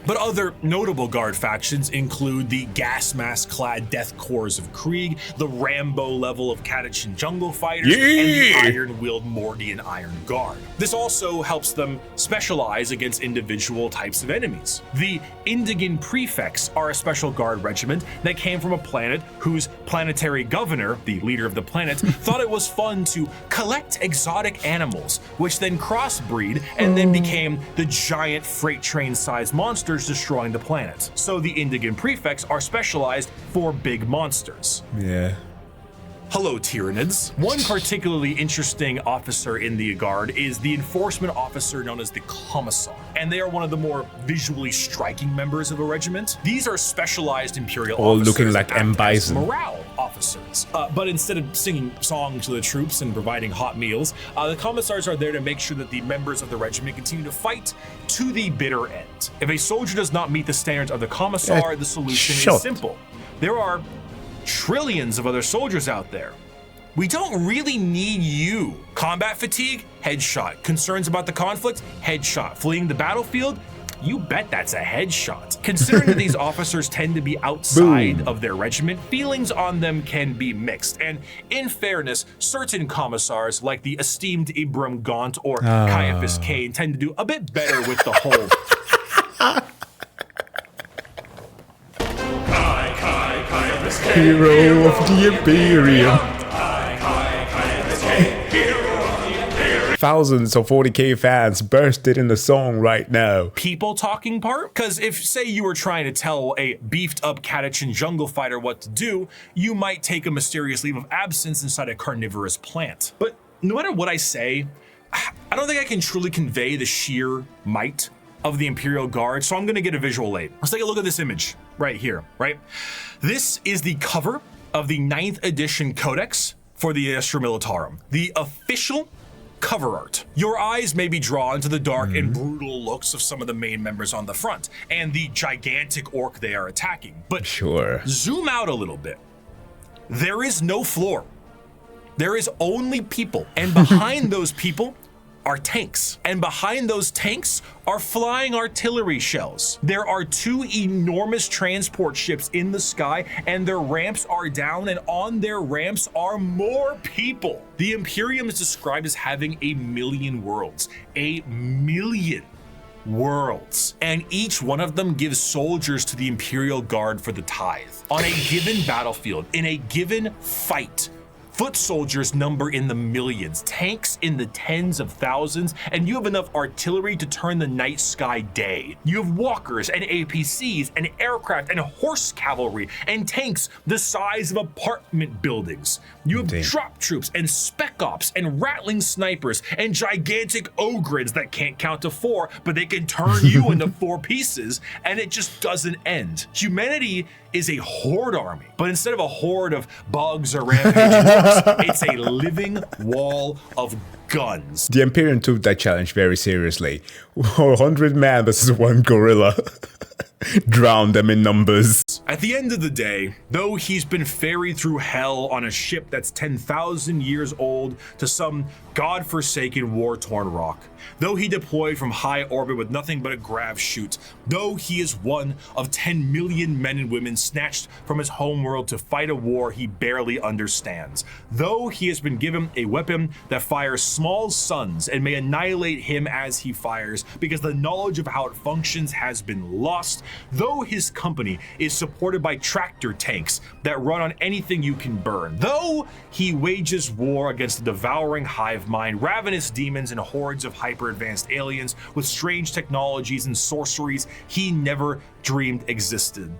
But other notable Guard factions include the gas mask-clad Death Corps of Krieg, the Rambo level of Catachan Jungle Fighters, and the iron-wheeled Mordian Iron Guard. This also helps them specialize against individual types of enemies. The Indigan Prefects are a special Guard regiment that came from a planet whose planetary governor, the leader of the planet, thought it was fun to collect exotic animals, which then crossbreed and then became the giant freight train-sized monsters destroying the planet. So the Indigan Prefects are specialized for big monsters. Yeah. Hello, Tyranids. One particularly interesting officer in the Guard is the enforcement officer known as the Commissar, and they are one of the more visually striking members of a regiment. These are specialized Imperial all officers looking like that act M. as Bison. morale officers. But instead of singing songs to the troops and providing hot meals, the Commissars are there to make sure that the members of the regiment continue to fight to the bitter end. If a soldier does not meet the standards of the Commissar, the solution is simple. There are trillions of other soldiers out there. We don't really need you. Combat fatigue? Headshot. Concerns about the conflict? Headshot. Fleeing the battlefield? You bet that's a headshot. Considering that these officers tend to be outside of their regiment, feelings on them can be mixed. And in fairness, certain commissars, like the esteemed Ibram Gaunt or Caiaphas Cain, tend to do a bit better with the whole. Hero of the Emperium. Thousands of 40k fans bursted in the song right now. People talking part? Because if, say, you were trying to tell a beefed up Catachan jungle fighter what to do, you might take a mysterious leave of absence inside a carnivorous plant. But no matter what I say, I don't think I can truly convey the sheer might of the Imperial Guard, so I'm gonna get a visual aid. Let's take a look at this image right here, right? This is the cover of the 9th edition Codex for the Astra Militarum, the official cover art. Your eyes may be drawn to the dark and brutal looks of some of the main members on the front and the gigantic orc they are attacking. But zoom out a little bit. There is no floor. There is only people. And behind those people are tanks. And behind those tanks are flying artillery shells. There are 2 enormous transport ships in the sky, and their ramps are down, and on their ramps are more people. The Emperium is described as having 1,000,000 worlds. 1,000,000 worlds. And each one of them gives soldiers to the Imperial Guard for the tithe. On a given battlefield, in a given fight, foot soldiers number in the millions, tanks in the tens of thousands, and you have enough artillery to turn the night sky day. You have walkers and APCs and aircraft and horse cavalry and tanks the size of apartment buildings. You have drop troops and spec ops and rattling snipers and gigantic ogres that can't count to 4, but they can turn you into 4 pieces, and it just doesn't end. Humanity is a horde army, but instead of a horde of bugs or rampaging orcs, it's a living wall of guns. The Emperium took that challenge very seriously. 100 men versus 1 gorilla. Drowned them in numbers. At the end of the day, though he's been ferried through hell on a ship that's 10,000 years old to some godforsaken war-torn rock, though he deployed from high orbit with nothing but a grav chute, though he is one of 10 million men and women snatched from his homeworld to fight a war he barely understands, though he has been given a weapon that fires small suns and may annihilate him as he fires because the knowledge of how it functions has been lost, though his company is supported by tractor tanks that run on anything you can burn, though he wages war against the devouring hive mind, ravenous demons and hordes of hyper-advanced aliens with strange technologies and sorceries he never dreamed existed.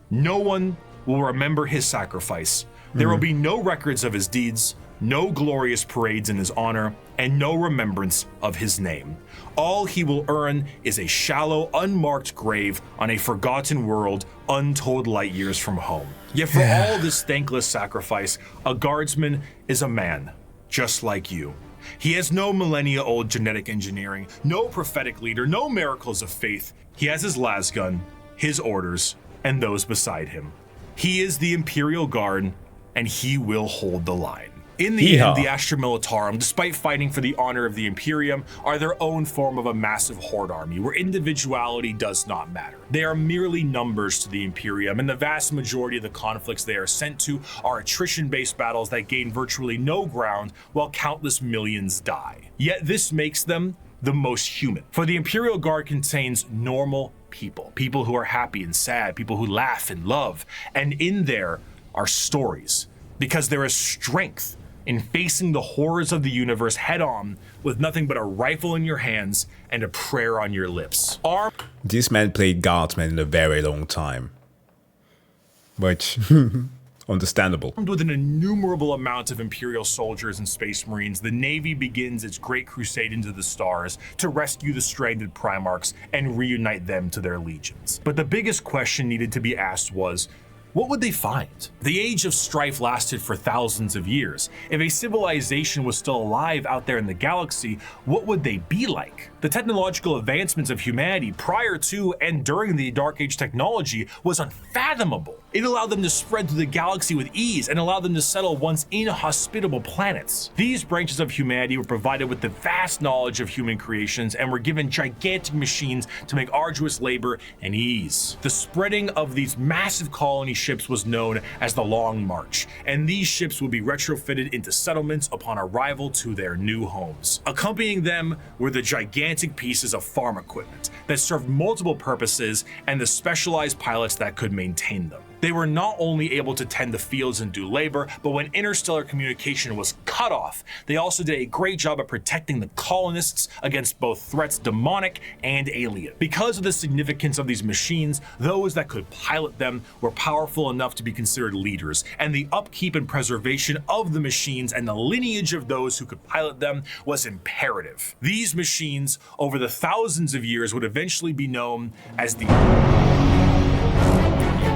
No one will remember his sacrifice. There will be no records of his deeds, no glorious parades in his honor, and no remembrance of his name. All he will earn is a shallow, unmarked grave on a forgotten world untold light years from home. Yet for all this thankless sacrifice, a guardsman is a man, just like you. He has no millennia-old genetic engineering, no prophetic leader, no miracles of faith. He has his lasgun, his orders, and those beside him. He is the Imperial Guard, and he will hold the line. In the end, the Astra Militarum, despite fighting for the honor of the Imperium, are their own form of a massive horde army where individuality does not matter. They are merely numbers to the Imperium, and the vast majority of the conflicts they are sent to are attrition-based battles that gain virtually no ground while countless millions die. Yet this makes them the most human. For the Imperial Guard contains normal people, people who are happy and sad, people who laugh and love, and in there are stories, because there is strength in facing the horrors of the universe head on with nothing but a rifle in your hands and a prayer on your lips. This man played Guardsman in a very long time. Which, understandable. Armed with an innumerable amount of Imperial soldiers and Space Marines, the Navy begins its great crusade into the stars to rescue the stranded primarchs and reunite them to their legions. But the biggest question needed to be asked was, what would they find? The age of strife lasted for thousands of years. If a civilization was still alive out there in the galaxy, what would they be like? The technological advancements of humanity prior to and during the Dark Age technology was unfathomable. It allowed them to spread through the galaxy with ease and allowed them to settle once inhospitable planets. These branches of humanity were provided with the vast knowledge of human creations and were given gigantic machines to make arduous labor and ease. The spreading of these massive colony ships was known as the Long March, and these ships would be retrofitted into settlements upon arrival to their new homes. Accompanying them were the gigantic pieces of farm equipment that served multiple purposes and the specialized pilots that could maintain them. They were not only able to tend the fields and do labor, but when interstellar communication was cut off, they also did a great job of protecting the colonists against both threats demonic and alien. Because of the significance of these machines, those that could pilot them were powerful enough to be considered leaders, and the upkeep and preservation of the machines and the lineage of those who could pilot them was imperative. These machines, over the thousands of years, would eventually be known as the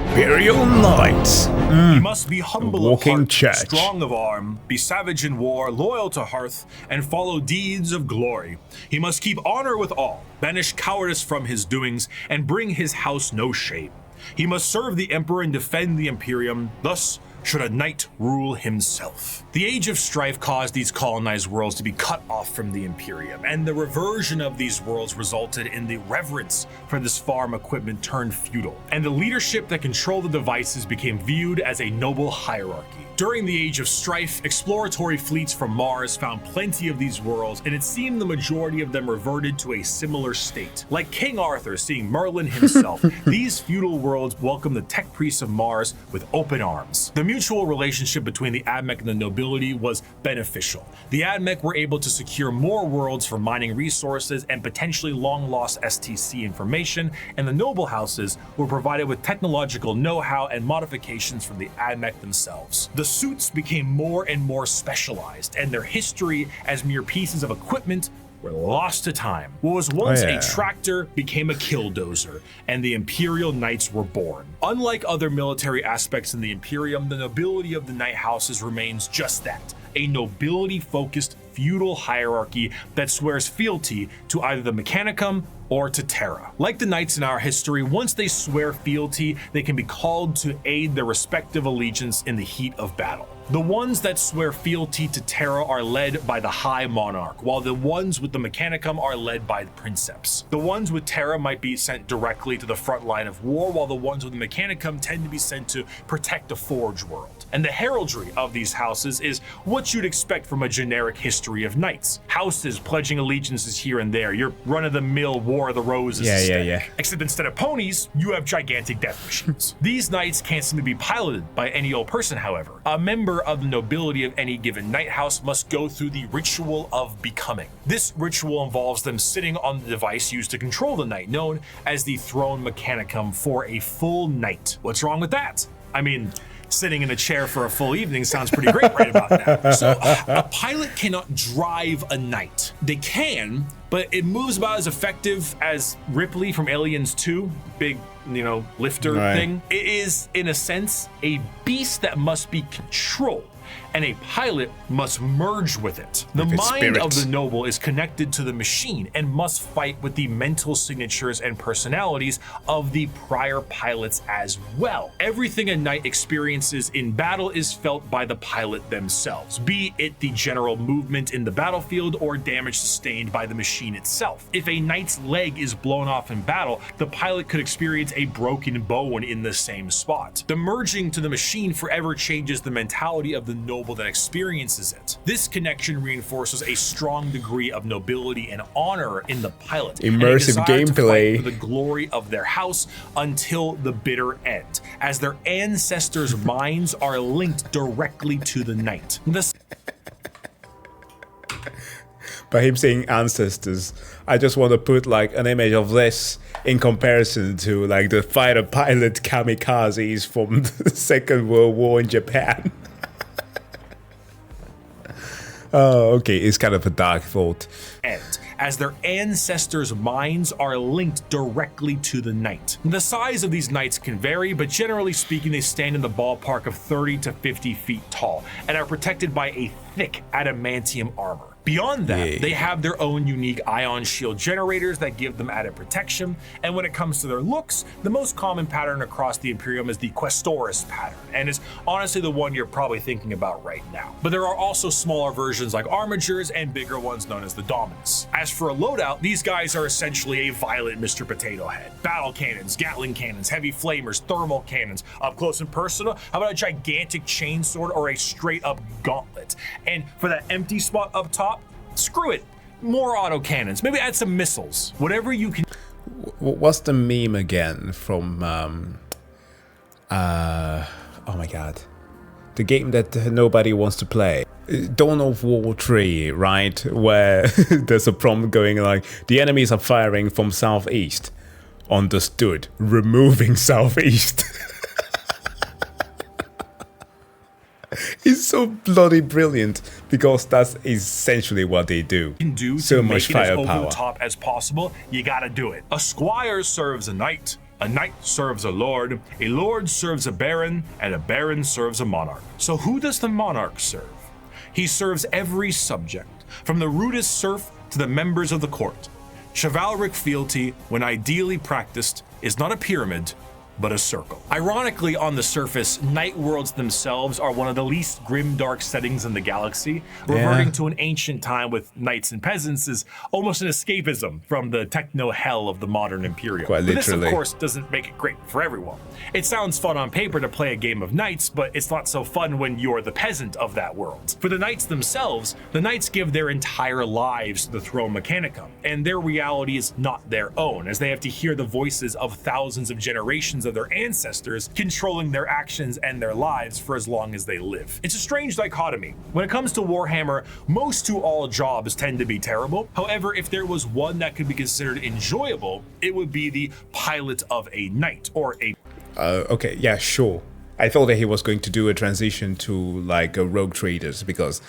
Imperial Knights. He must be humble of Walking heart, church. strong of arm, be savage in war, loyal to hearth, and follow deeds of glory. He must keep honor with all, banish cowardice from his doings, and bring his house no shame. He must serve the Emperor and defend the Imperium, thus should a knight rule himself. The Age of Strife caused these colonized worlds to be cut off from the Imperium, and the reversion of these worlds resulted in the reverence for this farm equipment turned feudal, and the leadership that controlled the devices became viewed as a noble hierarchy. During the Age of Strife, exploratory fleets from Mars found plenty of these worlds, and it seemed the majority of them reverted to a similar state. Like King Arthur seeing Merlin himself, these feudal worlds welcomed the tech priests of Mars with open arms. The mutual relationship between the Admech and the nobility was beneficial. The Admech were able to secure more worlds for mining resources and potentially long-lost STC information, and the noble houses were provided with technological know-how and modifications from the Admech themselves. The suits became more and more specialized, and their history as mere pieces of equipment were lost to time. What was once a tractor became a killdozer, and the Imperial Knights were born. Unlike other military aspects in the Imperium, the nobility of the Knight houses remains just that, a nobility-focused feudal hierarchy that swears fealty to either the Mechanicum or to Terra. Like the Knights in our history, once they swear fealty, they can be called to aid their respective allegiance in the heat of battle. The ones that swear fealty to Terra are led by the High Monarch, while the ones with the Mechanicum are led by the Princeps. The ones with Terra might be sent directly to the front line of war, while the ones with the Mechanicum tend to be sent to protect the Forge world. And the heraldry of these houses is what you'd expect from a generic history of knights. Houses pledging allegiances here and there, your run-of-the-mill War of the Roses aesthetic. Except instead of ponies, you have gigantic death machines. These knights can't seem to be piloted by any old person, however. A member of the nobility of any given knight house must go through the ritual of becoming. This ritual involves them sitting on the device used to control the knight, known as the Throne Mechanicum, for a full night. What's wrong with that? I mean, sitting in a chair for a full evening sounds pretty great right about now. So a pilot cannot drive a knight. They can, but it moves about as effective as Ripley from Aliens 2, big, lifter thing. It is, in a sense, a beast that must be controlled. and a pilot must merge with it. The With its mind of spirit. the noble is connected to the machine and must fight with the mental signatures and personalities of the prior pilots as well. Everything a knight experiences in battle is felt by the pilot themselves, be it the general movement in the battlefield or damage sustained by the machine itself. If a knight's leg is blown off in battle, the pilot could experience a broken bone in the same spot. The merging to the machine forever changes the mentality of the noble that experiences it. This connection reinforces a strong degree of nobility and honor in the pilot. and a Immersive desire to gameplay. fight for the glory of their house until the bitter end, as their ancestors' minds are linked directly to the knight. By him saying ancestors, I just want to put like an image of this in comparison to like the fighter pilot kamikazes from the Second World War in Japan. Oh, okay, it's kind of a dark thought. End, as their ancestors' minds are linked directly to the knight. The size of these knights can vary, but generally speaking, they stand in the ballpark of 30 to 50 feet tall and are protected by a thick adamantium armor. Beyond that, they have their own unique ion shield generators that give them added protection, and when it comes to their looks, the most common pattern across the Imperium is the Questoris pattern, and is honestly the one you're probably thinking about right now. But there are also smaller versions like armatures and bigger ones known as the Dominus. As for a loadout, these guys are essentially a violent Mr. Potato Head. Battle cannons, Gatling cannons, heavy flamers, thermal cannons, up close and personal, how about a gigantic chainsword or a straight up gauntlet? And for that empty spot up top, screw it, more autocannons, maybe add some missiles, whatever you can. What's the meme again from oh my god, the game that nobody wants to play, Dawn of War 3, right, where there's a prompt going like, the enemies are firing from southeast, understood, removing southeast. It's so bloody brilliant because that's essentially what they do. Can do so to much make it as over firepower. the top as possible, you gotta do it. A squire serves a knight serves a lord serves a baron, and a baron serves a monarch. So who does the monarch serve? He serves every subject, from the rudest serf to the members of the court. Chivalric fealty, when ideally practiced, is not a pyramid, but a circle. Ironically, on the surface, night worlds themselves are one of the least grimdark settings in the galaxy. Reverting to an ancient time with knights and peasants is almost an escapism from the techno hell of the modern Imperium. Quite But this, literally. of course, doesn't make it great for everyone. It sounds fun on paper to play a game of knights, but it's not so fun when you're the peasant of that world. For the knights themselves, the knights give their entire lives to the throne mechanicum, and their reality is not their own, as they have to hear the voices of thousands of generations of their ancestors controlling their actions and their lives for as long as they live. It's a strange dichotomy. When it comes to Warhammer, most to all jobs tend to be terrible. However, if there was one that could be considered enjoyable, it would be the pilot of a knight, or a Okay, yeah, sure. I thought that he was going to do a transition to like a rogue traders, because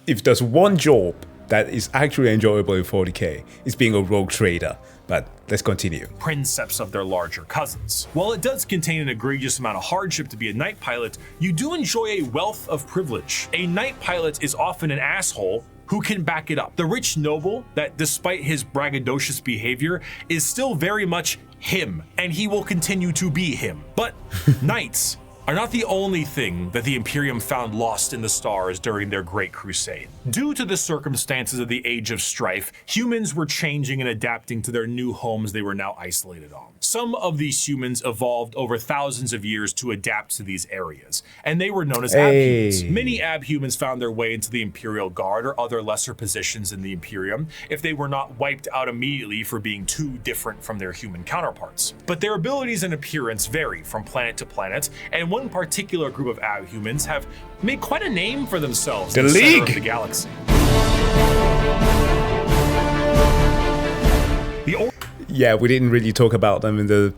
if there's one job that is actually enjoyable in 40k, it's being a rogue trader. But let's continue. princeps of their larger cousins. While it does contain an egregious amount of hardship to be a knight pilot, you do enjoy a wealth of privilege. A knight pilot is often an asshole who can back it up. The rich noble that, despite his braggadocious behavior, is still very much him, and he will continue to be him. But knights are not the only thing that the Imperium found lost in the stars during their Great Crusade. Due to the circumstances of the Age of Strife, humans were changing and adapting to their new homes they were now isolated on. Some of these humans evolved over thousands of years to adapt to these areas, and they were known as abhumans. Many abhumans found their way into the Imperial Guard or other lesser positions in the Imperium if they were not wiped out immediately for being too different from their human counterparts. But their abilities and appearance vary from planet to planet, and one particular group of abhumans have made quite a name for themselves in the center of the galaxy. Yeah, we didn't really talk about them in the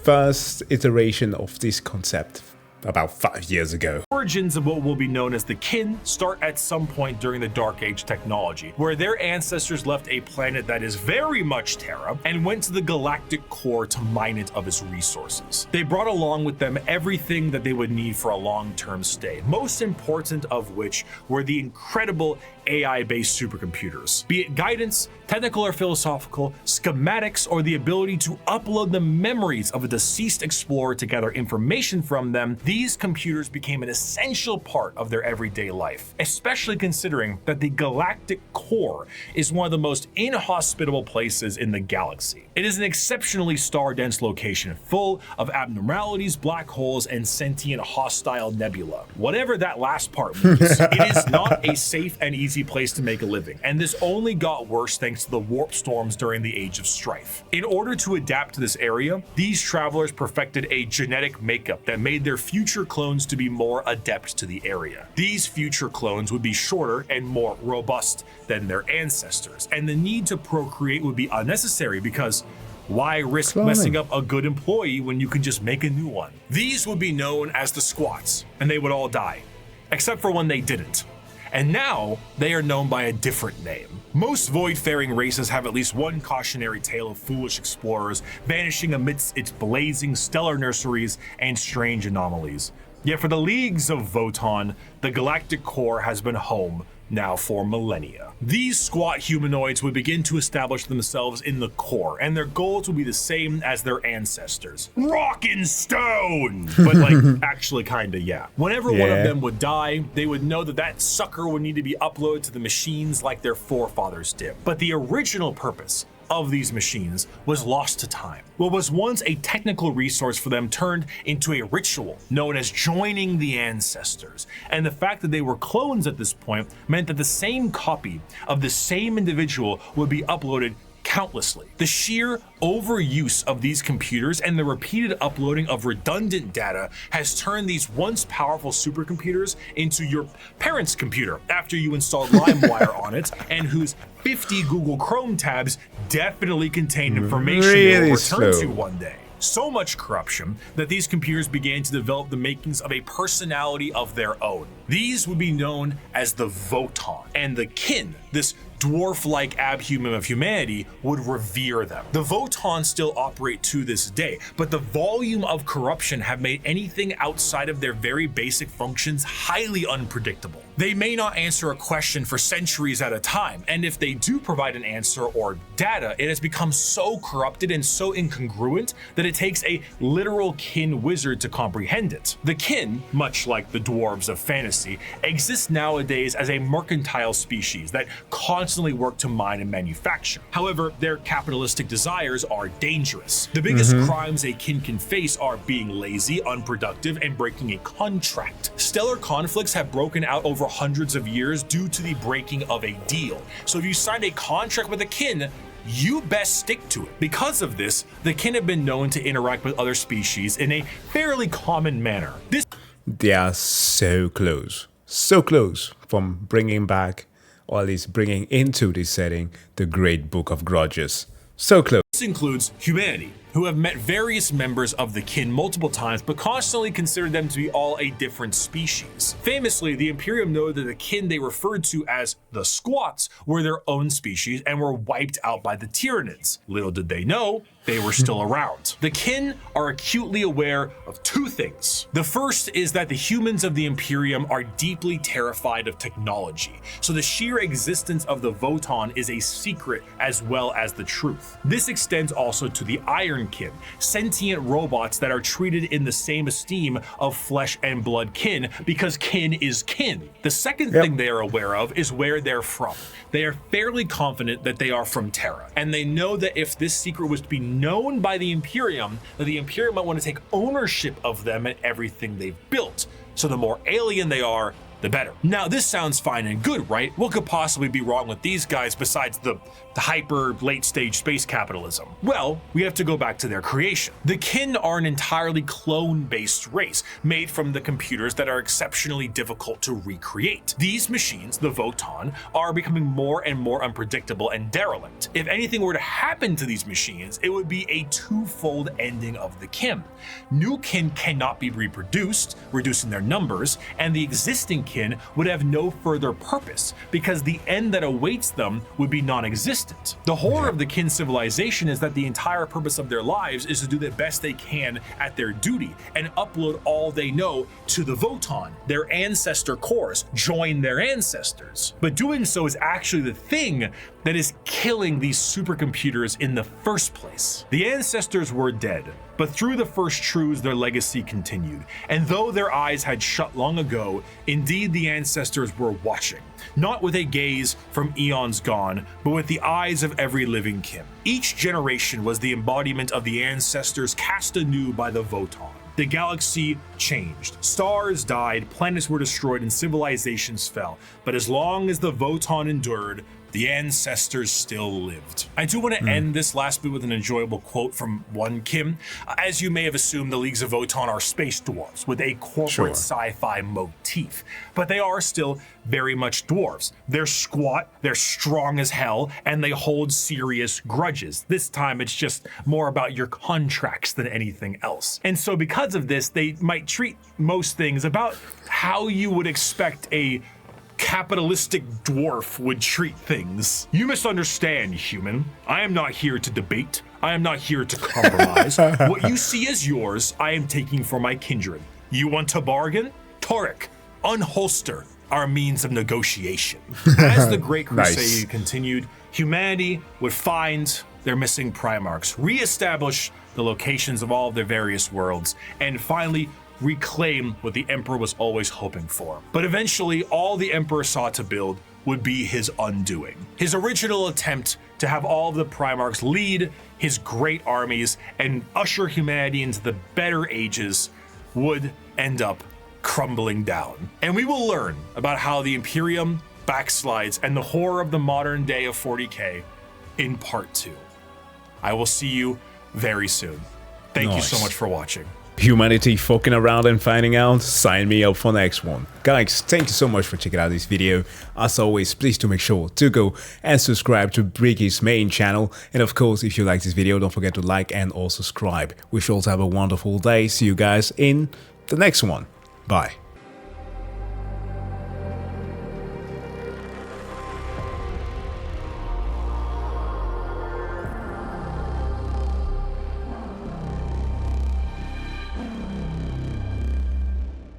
first iteration of this concept. about 5 years ago. Origins of what will be known as the kin start at some point during the Dark Age technology, where their ancestors left a planet that is very much Terra and went to the galactic core to mine it of its resources. They brought along with them everything that they would need for a long-term stay, most important of which were the incredible AI-based supercomputers. Be it guidance, technical or philosophical, schematics, or the ability to upload the memories of a deceased explorer to gather information from them, these computers became an essential part of their everyday life, especially considering that the galactic core is one of the most inhospitable places in the galaxy. It is an exceptionally star-dense location, full of abnormalities, black holes, and sentient hostile nebula. Whatever that last part means, it is not a safe and easy place to make a living, and this only got worse thanks to the warp storms during the Age of Strife. In order to adapt to this area, these travelers perfected a genetic makeup that made their future clones to be more adept to the area. These future clones would be shorter and more robust than their ancestors, and the need to procreate would be unnecessary because why risk messing up a good employee when you can just make a new one? These would be known as the squats, and they would all die, except for when they didn't. And now they are known by a different name. Most void-faring races have at least one cautionary tale of foolish explorers vanishing amidst its blazing stellar nurseries and strange anomalies. Yet for the leagues of Votann, the galactic core has been home now for millennia. These squat humanoids would begin to establish themselves in the core, and their goals would be the same as their ancestors. Rock and stone! But like, actually kinda, yeah. Whenever one of them would die, they would know that that sucker would need to be uploaded to the machines like their forefathers did. But the original purpose of these machines was lost to time. What was once a technical resource for them turned into a ritual known as joining the ancestors. And the fact that they were clones at this point meant that the same copy of the same individual would be uploaded countlessly. The sheer overuse of these computers and the repeated uploading of redundant data has turned these once powerful supercomputers into your parents' computer after you installed LimeWire on it, and whose 50 Google Chrome tabs definitely contain information you'll return to one day. So much corruption that these computers began to develop the makings of a personality of their own. These would be known as the votann, and the kin, this dwarf-like abhuman of humanity, would revere them. The votann still operate to this day, but the volume of corruption have made anything outside of their very basic functions highly unpredictable. They may not answer a question for centuries at a time, and if they do provide an answer or data, it has become so corrupted and so incongruent that it takes a literal kin wizard to comprehend it. The kin, much like the dwarves of fantasy, exists nowadays as a mercantile species that constantly work to mine and manufacture. However, their capitalistic desires are dangerous. The biggest crimes a kin can face are being lazy, unproductive, and breaking a contract. Stellar conflicts have broken out over hundreds of years due to the breaking of a deal. So if you signed a contract with a kin, you best stick to it. Because of this, the kin have been known to interact with other species in a fairly common manner. They are so close from bringing back, or at least bringing into this setting, the Great Book of Grudges. So close. This includes humanity, who have met various members of the kin multiple times, but constantly considered them to be all a different species. Famously, the Emperium noted that the kin they referred to as the squats were their own species and were wiped out by the Tyranids. Little did they know, they were still around. The kin are acutely aware of two things. The first is that the humans of the Emperium are deeply terrified of technology, so the sheer existence of the votann is a secret as well as the truth. This extends also to the Iron Kin, sentient robots that are treated in the same esteem of flesh and blood kin, because kin is kin. The second thing they are aware of is where they're from. They are fairly confident that they are from Terra, and they know that if this secret was to be known by the Emperium, that the Emperium might want to take ownership of them and everything they've built. So the more alien they are, the better. Now, this sounds fine and good, right? What could possibly be wrong with these guys besides the hyper late stage space capitalism? Well, we have to go back to their creation. The kin are an entirely clone-based race made from the computers that are exceptionally difficult to recreate. These machines, the votann, are becoming more and more unpredictable and derelict. If anything were to happen to these machines, it would be a twofold ending of the kin. New kin cannot be reproduced, reducing their numbers, and the existing kin would have no further purpose because the end that awaits them would be non-existent. The horror of the kin civilization is that the entire purpose of their lives is to do the best they can at their duty and upload all they know to the votann, their ancestor cores, join their ancestors. But doing so is actually the thing that is killing these supercomputers in the first place. The ancestors were dead, but through the first truths, their legacy continued. And though their eyes had shut long ago, indeed the ancestors were watching, not with a gaze from eons gone, but with the eyes of every living kin. Each generation was the embodiment of the ancestors cast anew by the votann. The galaxy changed. Stars died, planets were destroyed, and civilizations fell. But as long as the votann endured, the ancestors still lived. I do want to end this last bit with an enjoyable quote from one kin. As you may have assumed, the Leagues of Votann are space dwarves with a corporate sci-fi motif, but they are still very much dwarves. They're squat, they're strong as hell, and they hold serious grudges. This time it's just more about your contracts than anything else. And so because of this, they might treat most things about how you would expect a capitalistic dwarf would treat things. You misunderstand, human. I am not here to debate. I am not here to compromise. What you see as yours, I am taking for my kindred. You want to bargain? Torek, unholster our means of negotiation. As the Great Crusade continued, humanity would find their missing primarchs, reestablish the locations of all of their various worlds, and finally reclaim what the Emperor was always hoping for. But eventually, all the Emperor sought to build would be his undoing. His original attempt to have all of the Primarchs lead his great armies and usher humanity into the better ages would end up crumbling down. And we will learn about how the Imperium backslides and the horror of the modern day of 40K in Part 2. I will see you very soon. Thank you so much for watching. Humanity fucking around and finding out? Sign me up for next one. Guys, thank you so much for checking out this video. As always, please do make sure to go and subscribe to Bricky's main channel. And of course, if you like this video, don't forget to like and also subscribe. We should also have a wonderful day. See you guys in the next one. Bye.